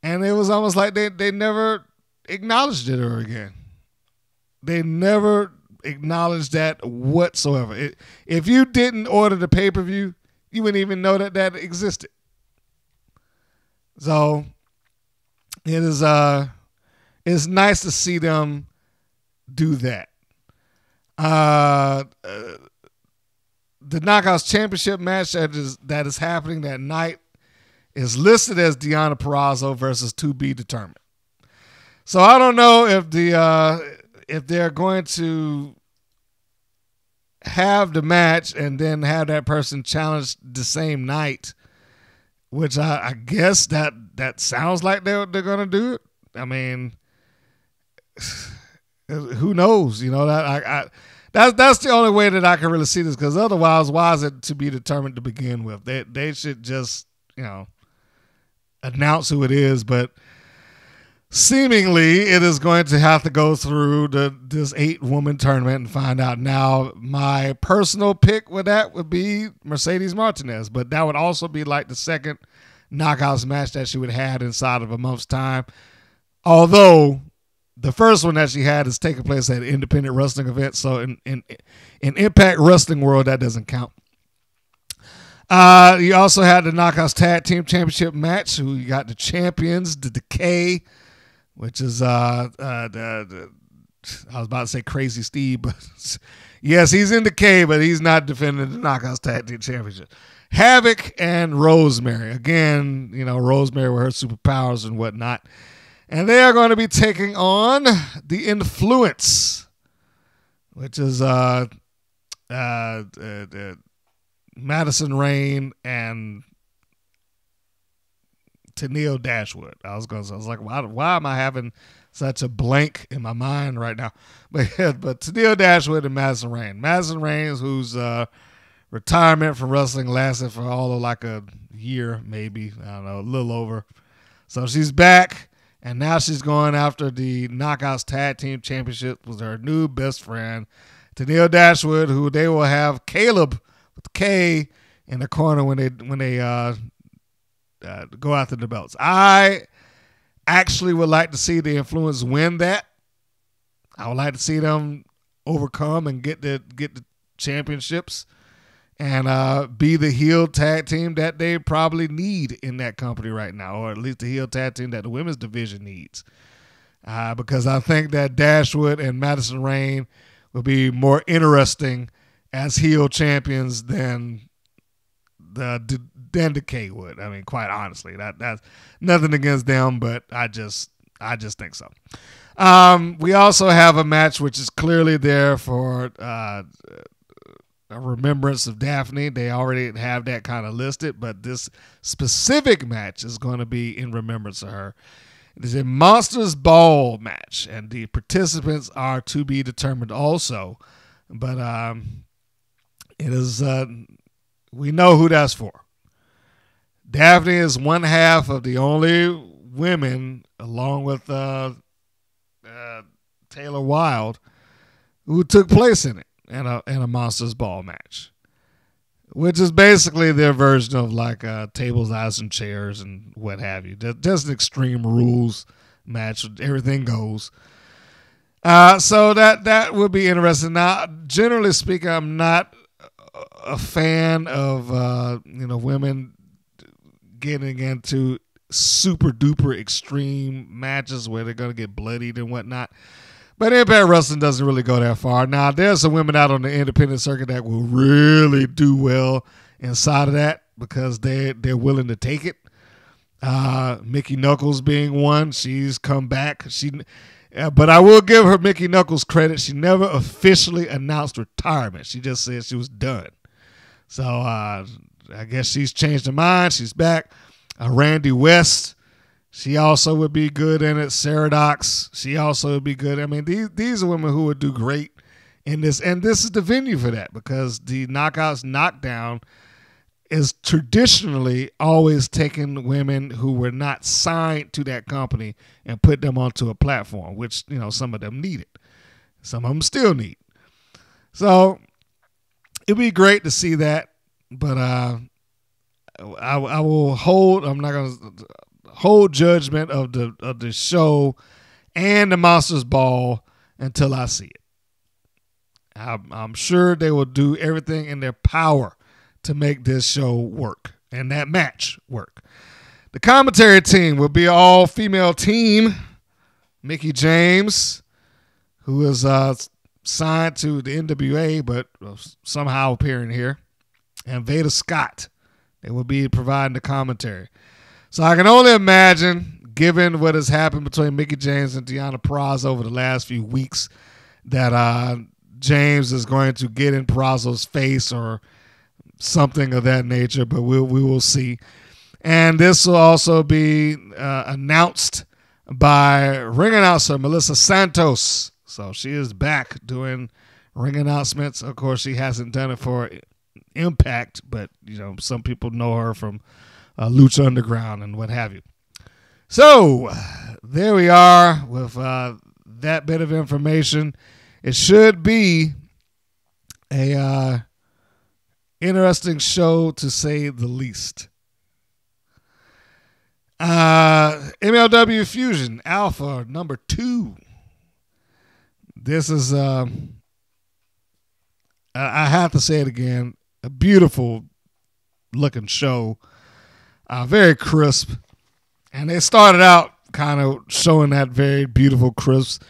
and it was almost like they never acknowledged it ever again. They never acknowledged that whatsoever. If you didn't order the pay-per-view, you wouldn't even know that existed. So it is it's nice to see them do that. The Knockouts Championship match that is happening that night is listed as Deonna Purrazzo versus to be determined. So I don't know if they're going to have the match and then have that person challenge the same night, which I guess that sounds like they're going to do it. I mean, who knows? That's the only way that I can really see this, because otherwise, why is it to be determined to begin with? They should just, announce who it is, but seemingly it is going to have to go through this 8-woman tournament and find out. Now, my personal pick with that would be Mercedes Martinez, but that would also be like the second Knockouts match that she would have had inside of a month's time. Although the first one that she had is taking place at an independent wrestling event, so in Impact Wrestling world, that doesn't count. You also had the Knockouts Tag Team Championship match, who you got the champions, the Decay, which is I was about to say Crazy Steve, but yes, he's in Decay, but he's not defending the Knockouts Tag Team Championship. Havoc and Rosemary. Again, Rosemary with her superpowers and whatnot. And they are going to be taking on the Influence, which is Madison Rayne and Tenille Dashwood. I was like, why am I having such a blank in my mind right now? But Tenille Dashwood and Madison Rayne. Madison Rayne, whose retirement from wrestling lasted for all of like a year, maybe, I don't know, a little over. So she's back. And now she's going after the Knockouts Tag Team Championship with her new best friend, Tenille Dashwood, who they will have Caleb with K in the corner when they go after the belts. I actually would like to see the Influence win that. I would like to see them overcome and get the championships and be the heel tag team that they probably need in that company right now, or at least the heel tag team that the women's division needs. Because I think that Dashwood and Madison Rayne will be more interesting as heel champions than Decay would. I mean, quite honestly, that's nothing against them, but I just think so. We also have a match which is clearly there for a remembrance of Daphne. They already have that kind of listed, but this specific match is going to be in remembrance of her. It is a Monsters Ball match, and the participants are to be determined also. But it is we know who that's for. Daphne is one half of the only women, along with Taylor Wilde, who took place in it in a Monsters Ball match, which is basically their version of like tables, ladders, and chairs and what have you. Just an Extreme Rules match. Everything goes. So that would be interesting. Now, generally speaking, I'm not a fan of women getting into super duper extreme matches where they're going to get bloodied and whatnot. But Impact Wrestling doesn't really go that far. Now, there's some women out on the independent circuit that will really do well inside of that because they're willing to take it. Mickey Knuckles being one. She's come back. But I will give her Mickey Knuckles credit. She never officially announced retirement. She just said she was done. So I guess she's changed her mind. She's back. Randy West, she also would be good in it. Sarah Dox, she also would be good. I mean, these are women who would do great in this. And this is the venue for that because the Knockouts Knockdown is traditionally always taking women who were not signed to that company and put them onto a platform, which, some of them need it. Some of them still need. So it'd be great to see that, but I will hold. I'm not going to hold judgment of the show and the Monsters Ball until I see it. I'm sure they will do everything in their power to make this show work and that match work. The commentary team will be an all-female team. Mickie James, who is signed to the NWA but somehow appearing here, and Veda Scott. They will be providing the commentary. So I can only imagine, given what has happened between Mickie James and Deonna Purrazzo over the last few weeks, that James is going to get in Purrazzo's face or something of that nature, but we will see. And this will also be announced by ring announcer Melissa Santos. So she is back doing ring announcements. Of course, she hasn't done it for Impact, but some people know her from Lucha Underground and what have you. So there we are with that bit of information. It should be a interesting show to say the least. MLW Fusion Alpha number 2. This is I have to say it again. A beautiful looking show, very crisp, and they started out kind of showing that very beautiful crisp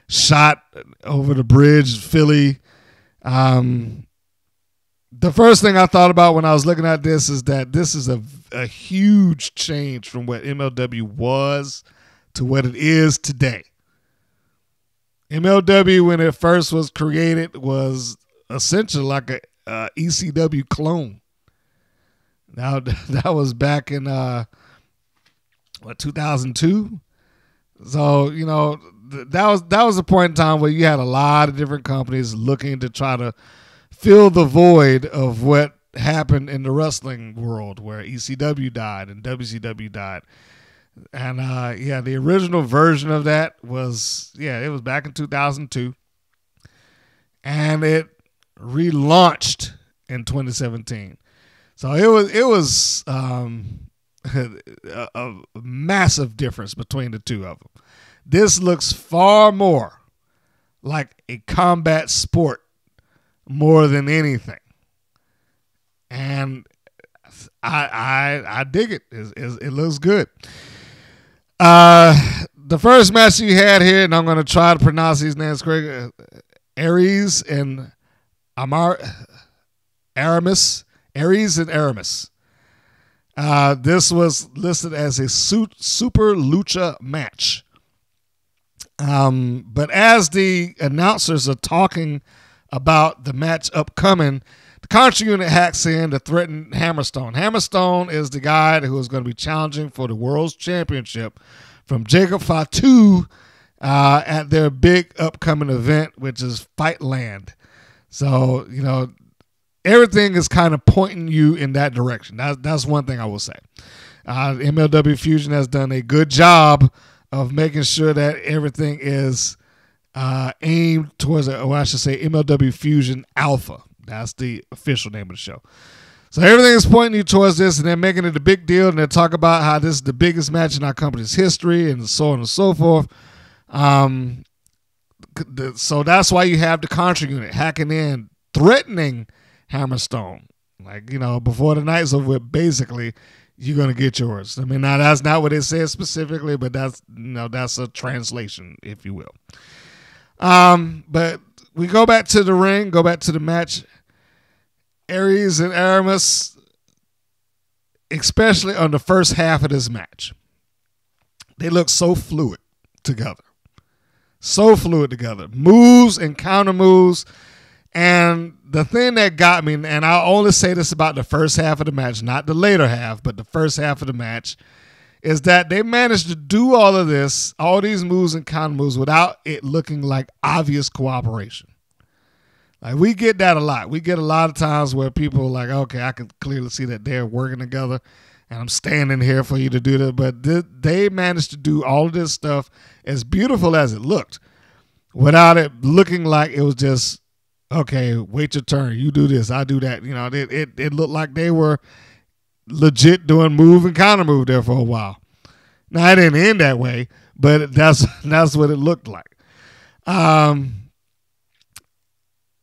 shot over the bridge, Philly. The first thing I thought about when I was looking at this is that this is a huge change from what MLW was to what it is today. MLW, when it first was created, was essentially like a ECW clone. Now that was back in 2002. So that was a point in time where you had a lot of different companies looking to try to fill the void of what happened in the wrestling world, where ECW died and WCW died. And the original version of that was it was back in 2002, and it relaunched in 2017. So it was a massive difference between the two of them. This looks far more like a combat sport more than anything, and I dig it. It looks good. The first match you had here, and I'm going to try to pronounce these names correctly. Aries and Aramis. This was listed as a super lucha match. But as the announcers are talking about the match upcoming, the Contra Unit hacks in to threaten Hammerstone. Hammerstone is the guy who is going to be challenging for the World's Championship from Jacob Fatu at their big upcoming event, which is Fightland. So, everything is kind of pointing you in that direction. That's one thing I will say. MLW Fusion has done a good job of making sure that everything is aimed towards, MLW Fusion Alpha. That's the official name of the show. So everything is pointing you towards this, and they're making it a big deal, and they talk about how this is the biggest match in our company's history, and so on and so forth. So that's why you have the Contra Unit hacking in, threatening Hammerstone. Before the night's over with, basically, you're going to get yours. I mean, now that's not what it says specifically, but that's a translation, if you will. But we go back to the ring, go back to the match. Aries and Aramis, especially on the first half of this match, they look so fluid together. Moves and counter moves. And the thing that got me, and I'll only say this about the first half of the match, not the later half, but the first half of the match, is that they managed to do all of this, all these moves and counter moves, without it looking like obvious cooperation. Like, we get that a lot. We get a lot of times where people are like, okay, I can clearly see that they're working together, and I'm standing here for you to do that. But they managed to do all of this stuff, as beautiful as it looked, without it looking like it was just, okay, wait your turn. You do this, I do that. It looked like they were legit doing move and counter move there for a while. Now, it didn't end that way, but that's what it looked like.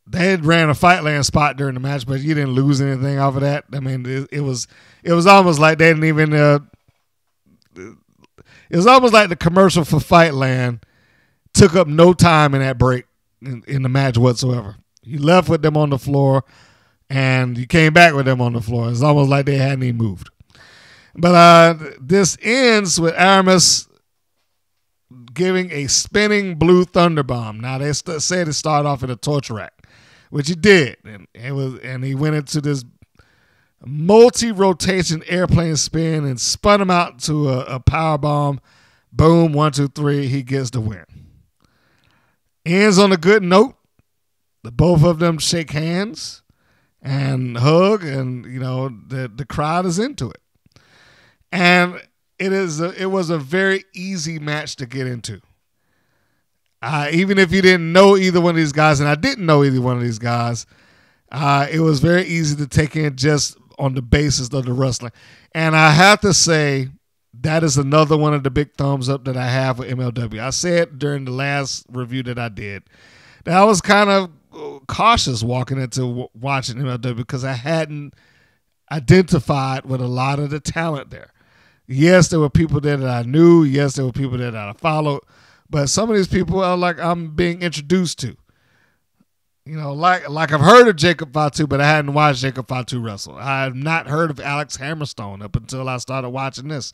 They had ran a Fightland spot during the match, but you didn't lose anything off of that. I mean, it was almost like they didn't even. It was almost like the commercial for Fightland took up no time in that break in the match whatsoever. You left with them on the floor, and you came back with them on the floor. It's almost like they hadn't even moved. But this ends with Aramis giving a spinning blue thunder bomb. Now, they said it started off in a torture rack, which he did. And he went into this multi-rotation airplane spin and spun him out to a power bomb. Boom, 1, 2, 3. He gets the win. Ends on a good note. The both of them shake hands and hug, and the crowd is into it. And it was a very easy match to get into. Even if you didn't know either one of these guys, and I didn't know either one of these guys, it was very easy to take in just on the basis of the wrestling. And I have to say, that is another one of the big thumbs up that I have with MLW. I said during the last review that I did that I was kind of cautious walking into watching MLW because I hadn't identified with a lot of the talent there. Yes, there were people there that I knew. Yes, there were people there that I followed. But some of these people are like I'm being introduced to. Like I've heard of Jacob Fatu, but I hadn't watched Jacob Fatu wrestle. I have not heard of Alex Hammerstone up until I started watching this.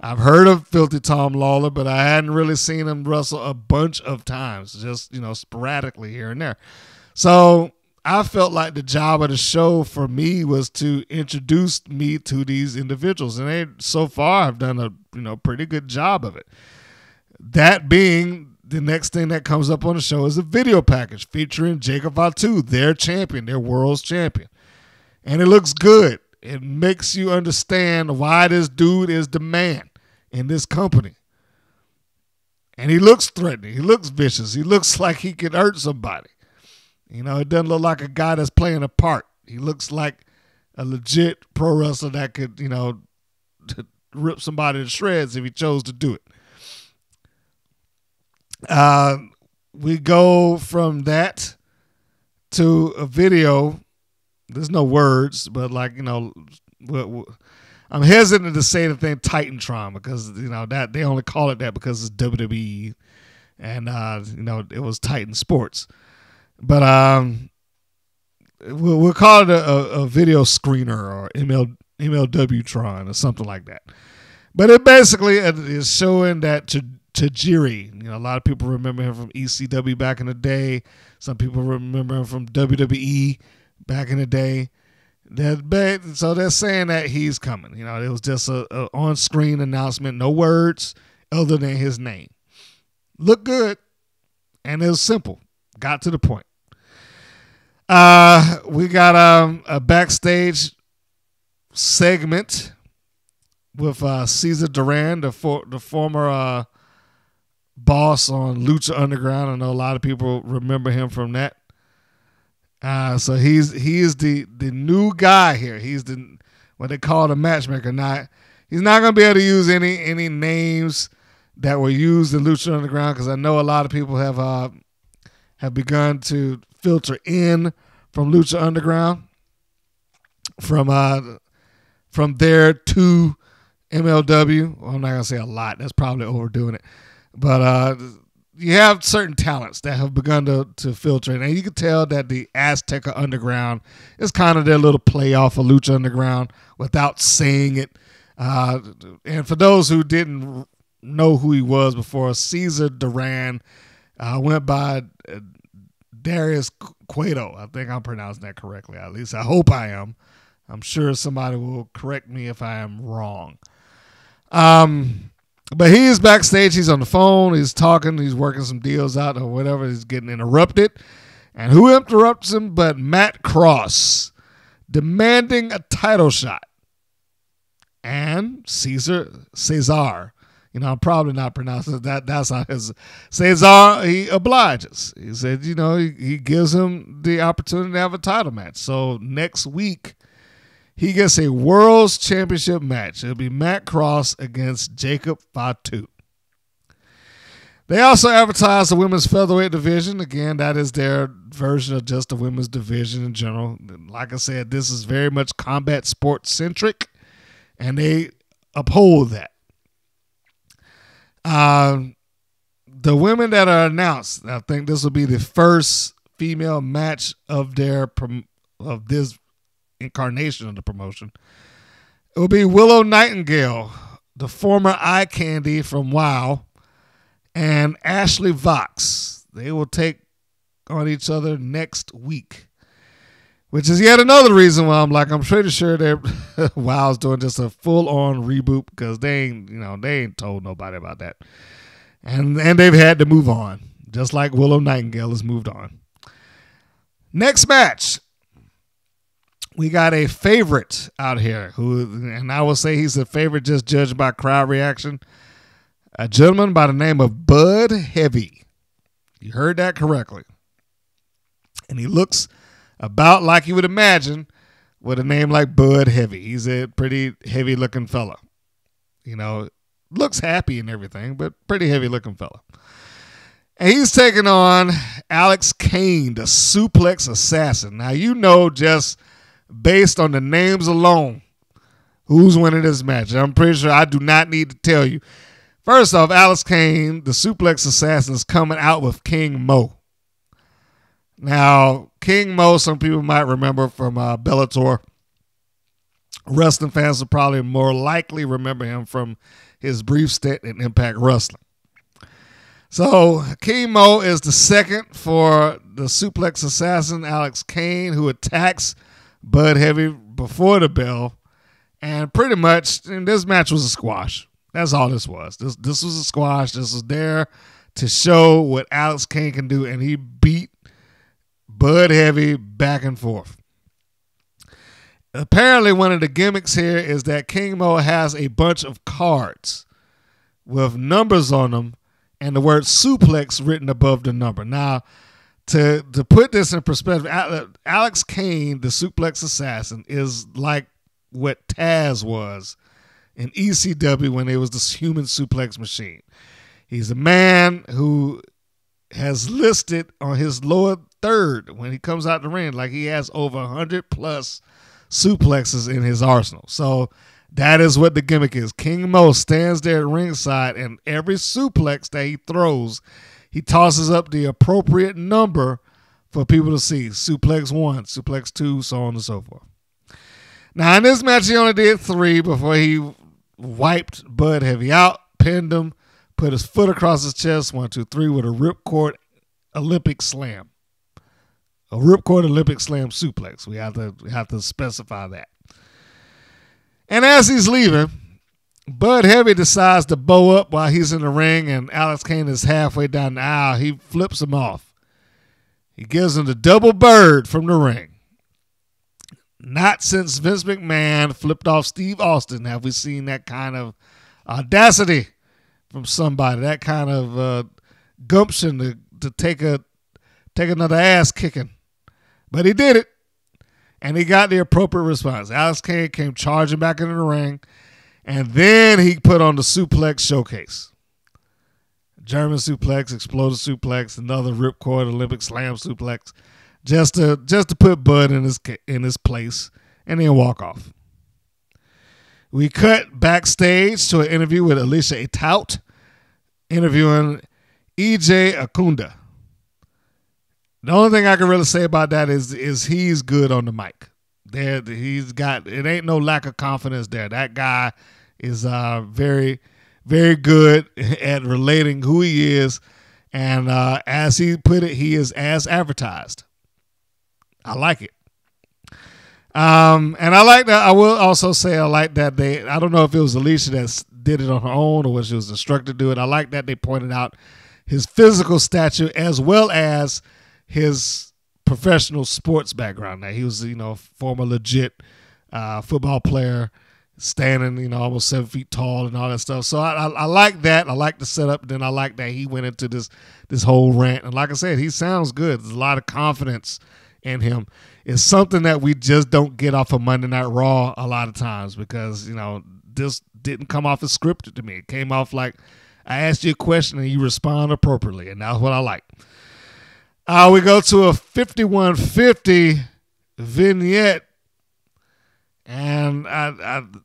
I've heard of Filthy Tom Lawler, but I hadn't really seen him wrestle a bunch of times, just, sporadically here and there. So I felt like the job of the show for me was to introduce me to these individuals, and they so far have done a pretty good job of it. That being, the next thing that comes up on the show is a video package featuring Jacob Fatu, their champion, their world's champion. And it looks good. It makes you understand why this dude is the man in this company. And he looks threatening. He looks vicious. He looks like he could hurt somebody. It doesn't look like a guy that's playing a part. He looks like a legit pro wrestler that could, rip somebody to shreds if he chose to do it. We go from that to a video. There's no words, but I'm hesitant to say the thing Titantron because that they only call it that because it's WWE, and it was Titan Sports. But we'll call it a video screener or MLW Tron or something like that. But it basically is showing that Tajiri, a lot of people remember him from ECW back in the day. Some people remember him from WWE back in the day. So they're saying that he's coming. It was just a on-screen announcement, no words other than his name. Looked good, and it was simple. Got to the point. We got a backstage segment with Cesar Duran, the former boss on Lucha Underground. I know a lot of people remember him from that. So he is the new guy here. He's what they call the matchmaker. He's not going to be able to use any names that were used in Lucha Underground, because I know a lot of people have begun to filter in from Lucha Underground from there to MLW. Well, I'm not going to say a lot. That's probably overdoing it. But you have certain talents that have begun to filter in. And you can tell that the Azteca Underground is kind of their little play off of Lucha Underground without saying it. And for those who didn't know who he was before, Cesar Duran went by Darius Cueto. I think I'm pronouncing that correctly. At least I hope I am. I'm sure somebody will correct me if I am wrong. But he is backstage. He's on the phone. He's talking. He's working some deals out or whatever. He's getting interrupted. And who interrupts him but Matt Cross, demanding a title shot. And Cesar, I'm probably not pronouncing that. That's how his Cesar, he obliges. He said, he gives him the opportunity to have a title match. So next week, he gets a World's Championship match. It'll be Matt Cross against Jacob Fatu. They also advertise the women's featherweight division. Again, that is their version of just the women's division in general. Like I said, this is very much combat sports centric, and they uphold that. The women that are announced, I think this will be the first female match of this incarnation of the promotion. It will be Willow Nightingale, the former Eye Candy from WoW, and Ashley Vox. They will take on each other next week, which is yet another reason why I'm pretty sure that WoW's doing just a full-on reboot, because they ain't told nobody about that. And they've had to move on, just like Willow Nightingale has moved on. Next match, we got a favorite out here and I will say he's a favorite just judged by crowd reaction. A gentleman by the name of Bud Heavy. You heard that correctly. And he looks about like you would imagine with a name like Bud Heavy. He's a pretty heavy looking fella. Looks happy and everything, but pretty heavy looking fella. And he's taking on Alex Kane, the suplex assassin. Now, just based on the names alone, who's winning this match. I'm pretty sure I do not need to tell you. First off, Alex Kane, the suplex assassin, is coming out with King Mo. Now, King Mo, some people might remember from Bellator. Wrestling fans will probably more likely remember him from his brief stint in Impact Wrestling. So, King Mo is the second for the suplex assassin, Alex Kane, who attacks Bud Heavy before the bell. And pretty much, this match was a squash. That's all this was. This was a squash. This was there to show what Alex Kane can do, and he beat Bud Heavy back and forth. Apparently, one of the gimmicks here is that King Mo has a bunch of cards with numbers on them and the word suplex written above the number. Now, to put this in perspective, Alex Kane, the suplex assassin, is like what Taz was in ECW when it was this human suplex machine. He's a man who has listed on his lower third when he comes out the ring like he has over 100 plus suplexes in his arsenal. So that is what the gimmick is. King Mo stands there at ringside, and every suplex that he throws, he tosses up the appropriate number for people to see. Suplex 1, suplex 2, so on and so forth. Now, in this match, he only did 3 before he wiped Bud Heavy out, pinned him, put his foot across his chest, 1, 2, 3, with a ripcord Olympic slam. A ripcord Olympic slam suplex. We have to specify that. And as he's leaving, Bud Heavy decides to bow up while he's in the ring, and Alex Kane is halfway down the aisle. He flips him off. He gives him the double bird from the ring. Not since Vince McMahon flipped off Steve Austin have we seen that kind of audacity from somebody, that kind of gumption to take another ass kicking. But he did it, and he got the appropriate response. Alex Kane came charging back into the ring, and then he put on the suplex showcase. German suplex, exploded suplex, another ripcord Olympic slam suplex. Just to put Bud in his place and then walk off. We cut backstage to an interview with Alicia Tout interviewing EJ Akunda. The only thing I can really say about that is he's good on the mic. It ain't no lack of confidence there. That guy is very, very good at relating who he is, and as he put it, he is as advertised. I like it. And I like that. I will also say I like that I don't know if it was Alicia that did it on her own or was she was instructed to do it. I like that they pointed out his physical stature as well as his professional sports background. Now, he was, former legit football player, standing, almost 7 feet tall and all that stuff. So I like that. I like the setup. Then I like that he went into this whole rant. And like I said, he sounds good. There's a lot of confidence in him. It's something that we just don't get off of Monday Night Raw a lot of times because, this didn't come off as scripted to me. It came off like I asked you a question and you respond appropriately, and that's what I like. We go to a 5150 vignette, and I'm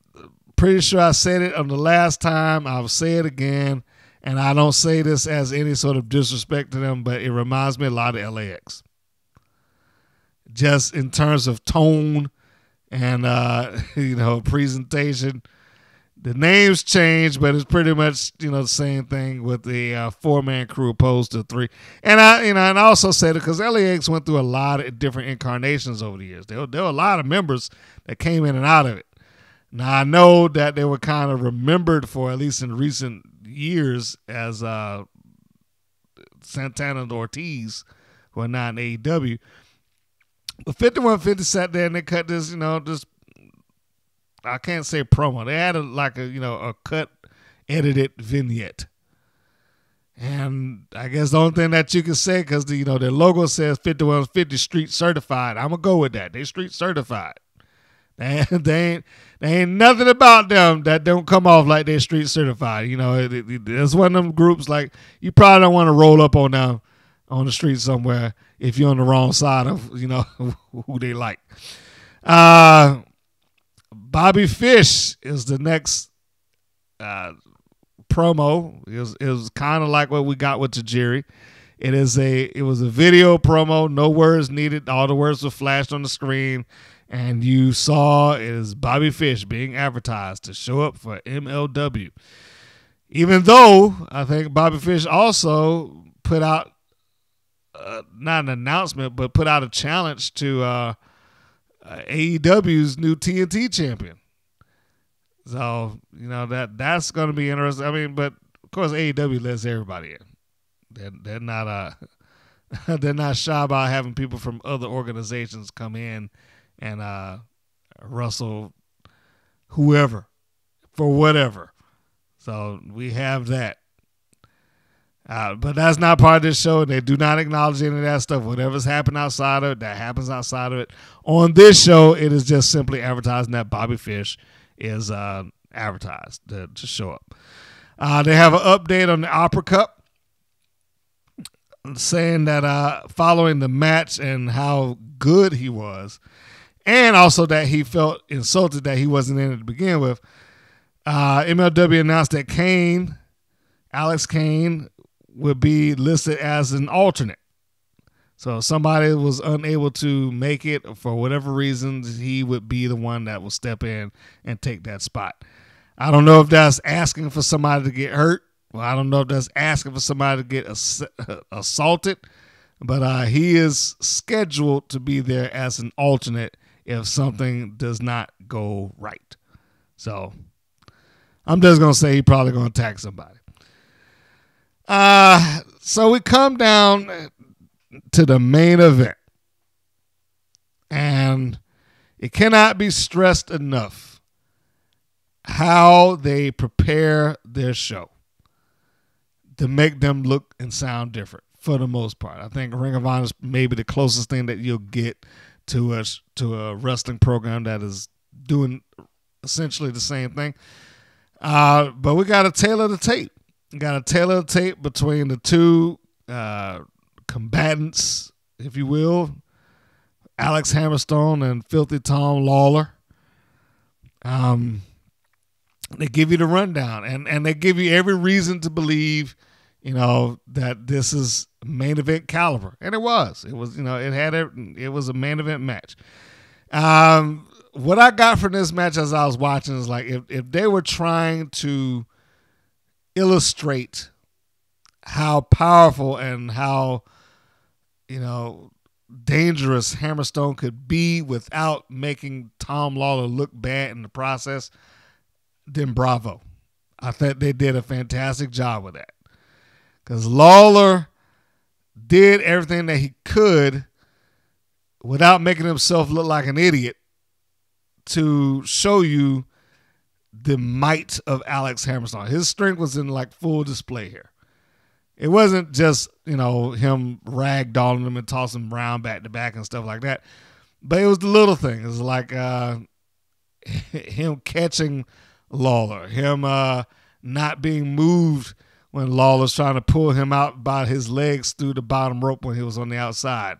pretty sure I said it on the last time. I'll say it again, and I don't say this as any sort of disrespect to them, but it reminds me a lot of LAX. Just in terms of tone and, presentation. The names change, but it's pretty much, the same thing with the 4-man crew opposed to 3. And I also said it because LAX went through a lot of different incarnations over the years. There were a lot of members that came in and out of it. Now, I know that they were kind of remembered for, at least in recent years, as Santana and Ortiz, who are not in AEW. But 5150 sat there and they cut this, this, I can't say promo. They had a cut edited vignette. And I guess the only thing that you can say, because their logo says 5150 street certified. I'm going to go with that. They street certified. They ain't nothing about them that don't come off like they're street certified. It's one of them groups like you probably don't want to roll up on them on the street somewhere if you're on the wrong side of, who they like. Bobby Fish is the next promo. It was kind of like what we got with Tajiri. It was a video promo, no words needed. All the words were flashed on the screen, and you saw it is Bobby Fish being advertised to show up for MLW. Even though I think Bobby Fish also put out not an announcement, but put out a challenge to AEW's new TNT champion. So, that's going to be interesting. I mean, but of course AEW lets everybody in. They're not they're not shy about having people from other organizations come in and wrestle whoever for whatever. So we have that. But that's not part of this show. They do not acknowledge any of that stuff. Whatever's happened outside of it, that happens outside of it. On this show, it is just simply advertising that Bobby Fish is advertised to show up. They have an update on the Opera Cup saying that following the match and how good he was, and also that he felt insulted that he wasn't in it to begin with, MLW announced that Alex Kane, would be listed as an alternate. So if somebody was unable to make it for whatever reasons, he would be the one that will step in and take that spot. I don't know if that's asking for somebody to get hurt. Well, I don't know if that's asking for somebody to get assaulted. But he is scheduled to be there as an alternate if something does not go right. So I'm just going to say he's probably going to attack somebody. So we come down to the main event. And it cannot be stressed enough how they prepare their show to make them look and sound different for the most part. I think Ring of Honor is maybe the closest thing that you'll get to a wrestling program that is doing essentially the same thing. But we got to tailor the tape. We got to tailor the tape between the two combatants, if you will, Alex Hammerstone and Filthy Tom Lawler. They give you the rundown, and they give you every reason to believe, that this is main event caliber, and it was. It was, it was a main event match. What I got from this match as I was watching is like if they were trying to illustrate how powerful and how dangerous Hammerstone could be without making Tom Lawler look bad in the process, then bravo. I thought they did a fantastic job with that. Because Lawler did everything that he could without making himself look like an idiot to show you the might of Alex Hammerstone. His strength was in like full display here. It wasn't just, him ragdolling him and tossing him around back to back and stuff like that. But it was the little things. It was like him catching Lawler, him not being moved when Lawler's trying to pull him out by his legs through the bottom rope when he was on the outside.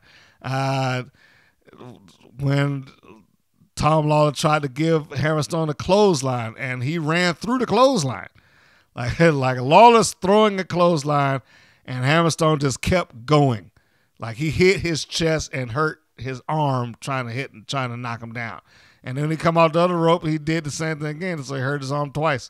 When Tom Lawler tried to give Hammerstone a clothesline and he ran through the clothesline. Like Lawler's throwing a clothesline and Hammerstone just kept going. Like he hit his chest and hurt his arm trying to knock him down. And then he come out the other rope, he did the same thing again, so he hurt his arm twice.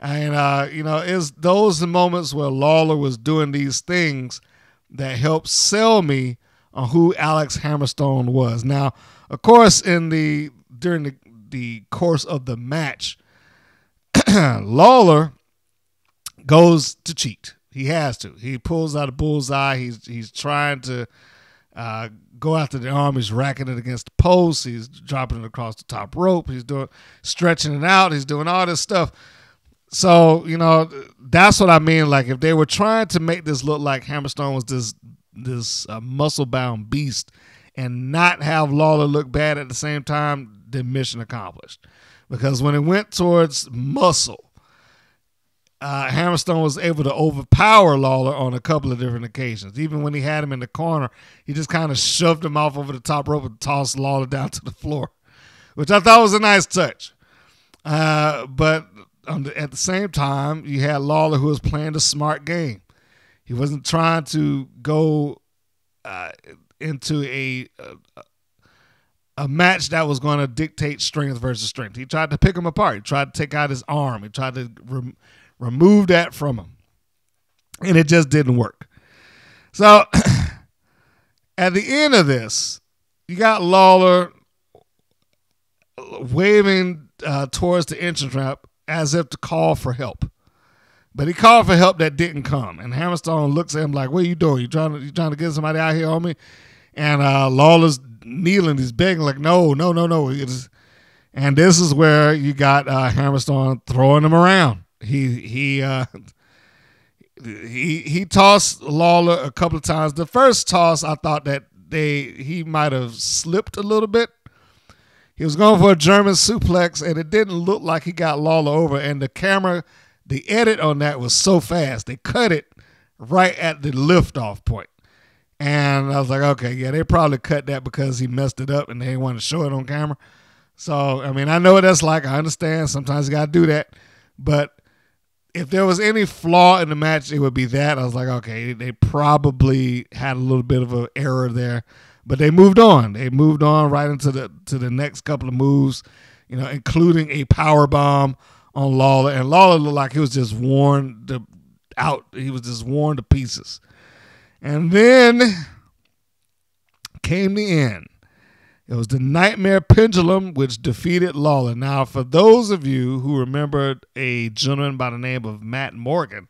And, it's those moments where Lawler was doing these things that helped sell me on who Alex Hammerstone was. Now, of course, during the course of the match, Lawler goes to cheat. He has to. He pulls out a bullseye. He's trying to go after the arm. He's racking it against the post. He's dropping it across the top rope. He's stretching it out. He's doing all this stuff. So, that's what I mean. Like, if they were trying to make this look like Hammerstone was this muscle-bound beast and not have Lawler look bad at the same time, then mission accomplished. Because when it went towards muscle, Hammerstone was able to overpower Lawler on a couple of different occasions. Even when he had him in the corner, he just kind of shoved him off over the top rope and tossed Lawler down to the floor, which I thought was a nice touch. But at the same time, you had Lawler who was playing the smart game. He wasn't trying to go into a match that was going to dictate strength versus strength. He tried to pick him apart. He tried to take out his arm. He tried to remove that from him. And it just didn't work. So at the end of this, you got Lawler waving towards the entrance ramp as if to call for help. But he called for help that didn't come. And Hammerstone looks at him like, what are you doing? You trying to get somebody out here on me? And Lawler's kneeling. He's begging like, no. And this is where you got Hammerstone throwing him around. He tossed Lawler a couple of times. The first toss, I thought that he might have slipped a little bit. He was going for a German suplex, and it didn't look like he got Lawler over. And the edit on that was so fast. They cut it right at the liftoff point. And I was like, okay, yeah, they probably cut that because he messed it up and they didn't want to show it on camera. So, I mean, I know what that's like. I understand. Sometimes you got to do that. But if there was any flaw in the match, it would be that. I was like, okay, they probably had a little bit of an error there, but they moved on. They moved on right into the next couple of moves, including a power bomb on Lawler, and Lawler looked like he was just worn out. He was just worn to pieces. And then came the end. It was the Nightmare Pendulum, which defeated Lawler. Now, for those of you who remember a gentleman by the name of Matt Morgan,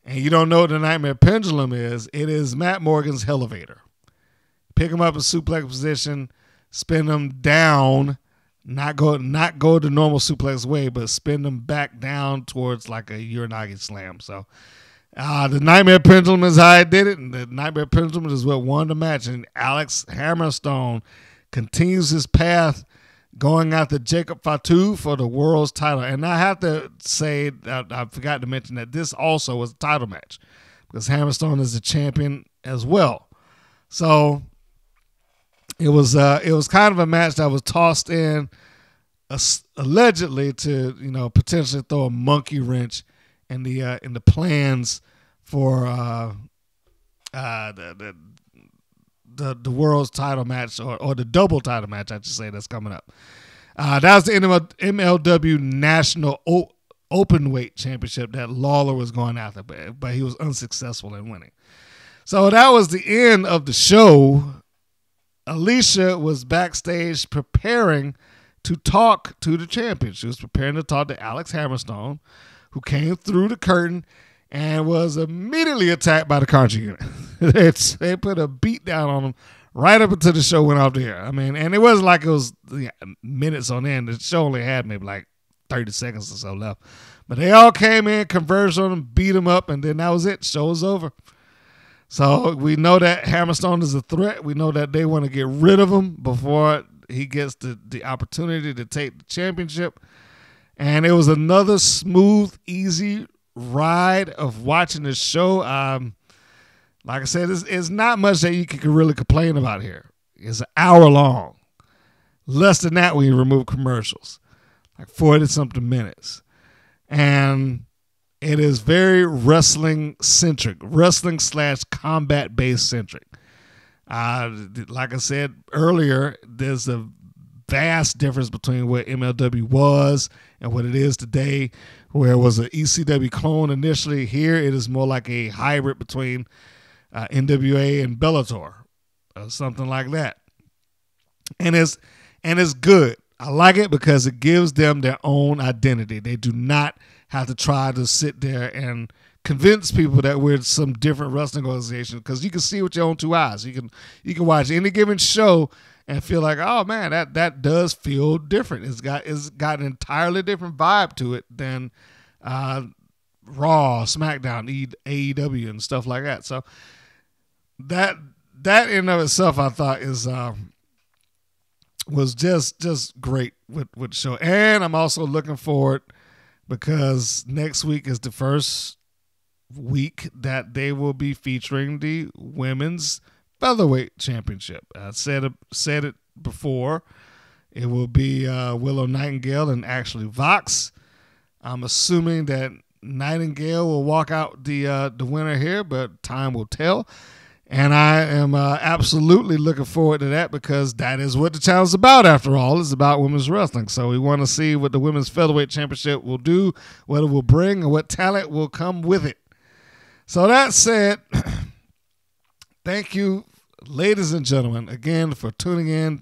and you don't know what the Nightmare Pendulum is, it is Matt Morgan's elevator. Pick him up in suplex position, spin him down, not go the normal suplex way, but spin him back down towards like a Uranagi slam. So the Nightmare Pendulum is how I did it, and the Nightmare Pendulum is what won the match. And Alex Hammerstone continues his path going after Jacob Fatu for the world's title. And I have to say, I forgot to mention that this also was a title match because Hammerstone is the champion as well. So it was kind of a match that was tossed in allegedly to potentially throw a monkey wrench in the plans for the world's title match or the double title match, I should say, that's coming up. That was the MLW National Openweight Championship that Lawler was going after, but he was unsuccessful in winning. So that was the end of the show. Alicia was backstage preparing to talk to the champion. She was preparing to talk to Alex Hammerstone, who came through the curtain and was immediately attacked by the Contra unit. They put a beat down on him right up until the show went off the air. I mean, and it wasn't like it was minutes on end. The show only had maybe like 30 seconds or so left. But they all came in, converged on him, beat him up, and then that was it. Show was over. So we know that Hammerstone is a threat. We know that they want to get rid of him before he gets the opportunity to take the championship. And it was another smooth, easy ride of watching this show. Like I said, it's not much that you can really complain about here. It's an hour long. Less than that when you remove commercials. Like 40-something minutes. And it is very wrestling-centric. Wrestling/combat-based centric. Like I said earlier, there's a vast difference between what MLW was and what it is today, where it was an ECW clone initially. Here it is more like a hybrid between NWA and Bellator, or something like that. And it's good. I like it because it gives them their own identity. They do not have to try to sit there and convince people that we're some different wrestling organization, because you can see with your own two eyes. You can watch any given show and feel like, oh man, that does feel different. It's got an entirely different vibe to it than Raw, SmackDown, AEW, and stuff like that. So that in and of itself, I thought was just great with the show. And I'm also looking forward, because next week is the first week that they will be featuring the Women's Featherweight Championship. I said it before. It will be Willow Nightingale and Ashley Vox. I'm assuming that Nightingale will walk out the winner here, but time will tell. And I am absolutely looking forward to that, because that is what the channel's about, after all. It's about women's wrestling. So we want to see what the Women's Featherweight Championship will do, what it will bring, and what talent will come with it. So that said, thank you, ladies and gentlemen, again for tuning in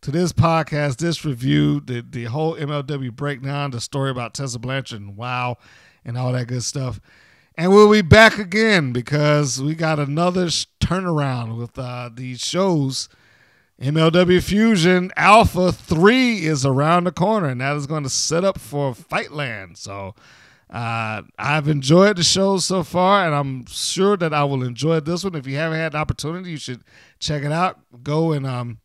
to this podcast, this review, the whole MLW breakdown, the story about Tessa Blanchard and WOW and all that good stuff. And we'll be back again, because we got another turnaround with these shows. MLW Fusion Alpha-2 is around the corner, and that is going to set up for Fightland. So I've enjoyed the shows so far, and I'm sure that I will enjoy this one. If you haven't had the opportunity, you should check it out. Go and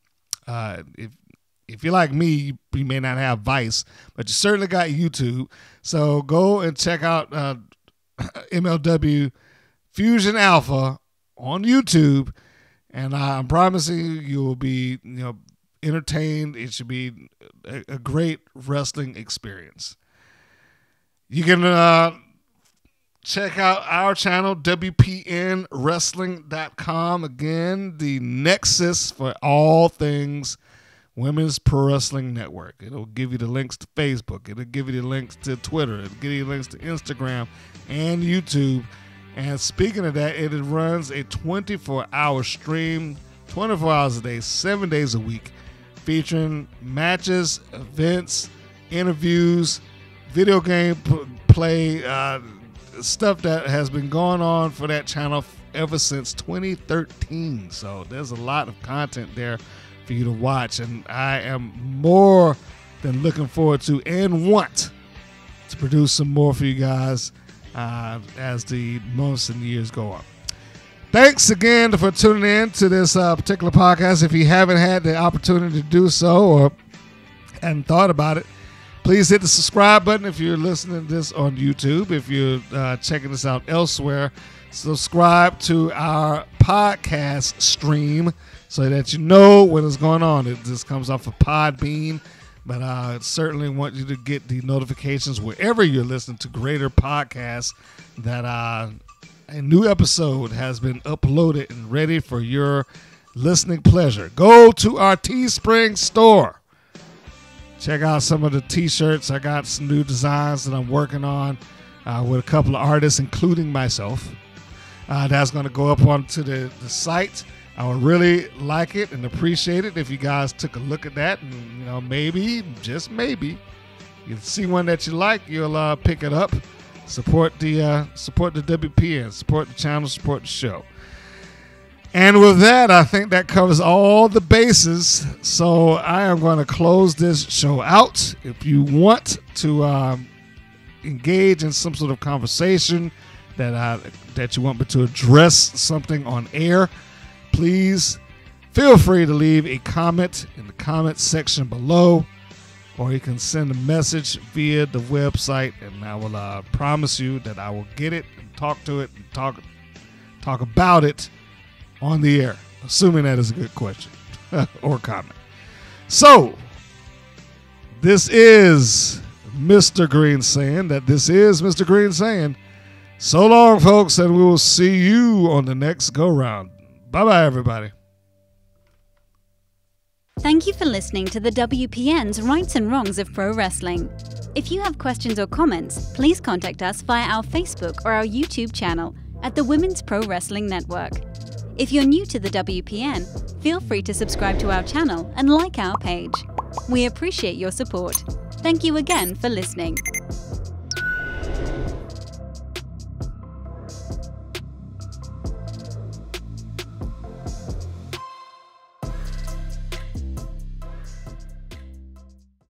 if you're like me, you may not have Vice, but you certainly got YouTube. So go and check out MLW Fusion Alpha on YouTube, and I'm promising you will be entertained. It should be a great wrestling experience. You can Check out our channel, WPNWrestling.com. Again, the nexus for all things Women's Pro Wrestling Network. It'll give you the links to Facebook. It'll give you the links to Twitter. It'll give you the links to Instagram and YouTube. And speaking of that, it runs a 24-hour stream, 24 hours a day, 7 days a week, featuring matches, events, interviews, video game play, stuff that has been going on for that channel ever since 2013. So there's a lot of content there for you to watch, and I am more than looking forward to and want to produce some more for you guys as the months and years go on. Thanks again for tuning in to this particular podcast. If you haven't had the opportunity to do so or hadn't thought about it, please hit the subscribe button if you're listening to this on YouTube. If you're checking this out elsewhere, subscribe to our podcast stream so that you know what is going on. It just comes off of Podbean, but I certainly want you to get the notifications wherever you're listening to greater podcasts that a new episode has been uploaded and ready for your listening pleasure. Go to our Teespring store. Check out some of the t-shirts. I got some new designs that I'm working on with a couple of artists, including myself. That's going to go up onto the site. I would really like it and appreciate it if you guys took a look at that. And, maybe, just maybe, you see one that you like, you'll pick it up. Support the WPN, support the channel, support the show. And with that, I think that covers all the bases. So I am going to close this show out. If you want to engage in some sort of conversation that you want me to address something on air, please feel free to leave a comment in the comment section below, or you can send a message via the website, and I will promise you that I will get it and talk to it and talk about it on the air, assuming that is a good question or comment. So, this is Mr. Green saying that this is Mr. Green saying, so long, folks, and we will see you on the next go-round. Bye-bye, everybody. Thank you for listening to the WPN's Rights and Wrongs of Pro Wrestling. If you have questions or comments, please contact us via our Facebook or our YouTube channel at the Women's Pro Wrestling Network. If you're new to the WPN, feel free to subscribe to our channel and like our page. We appreciate your support. Thank you again for listening.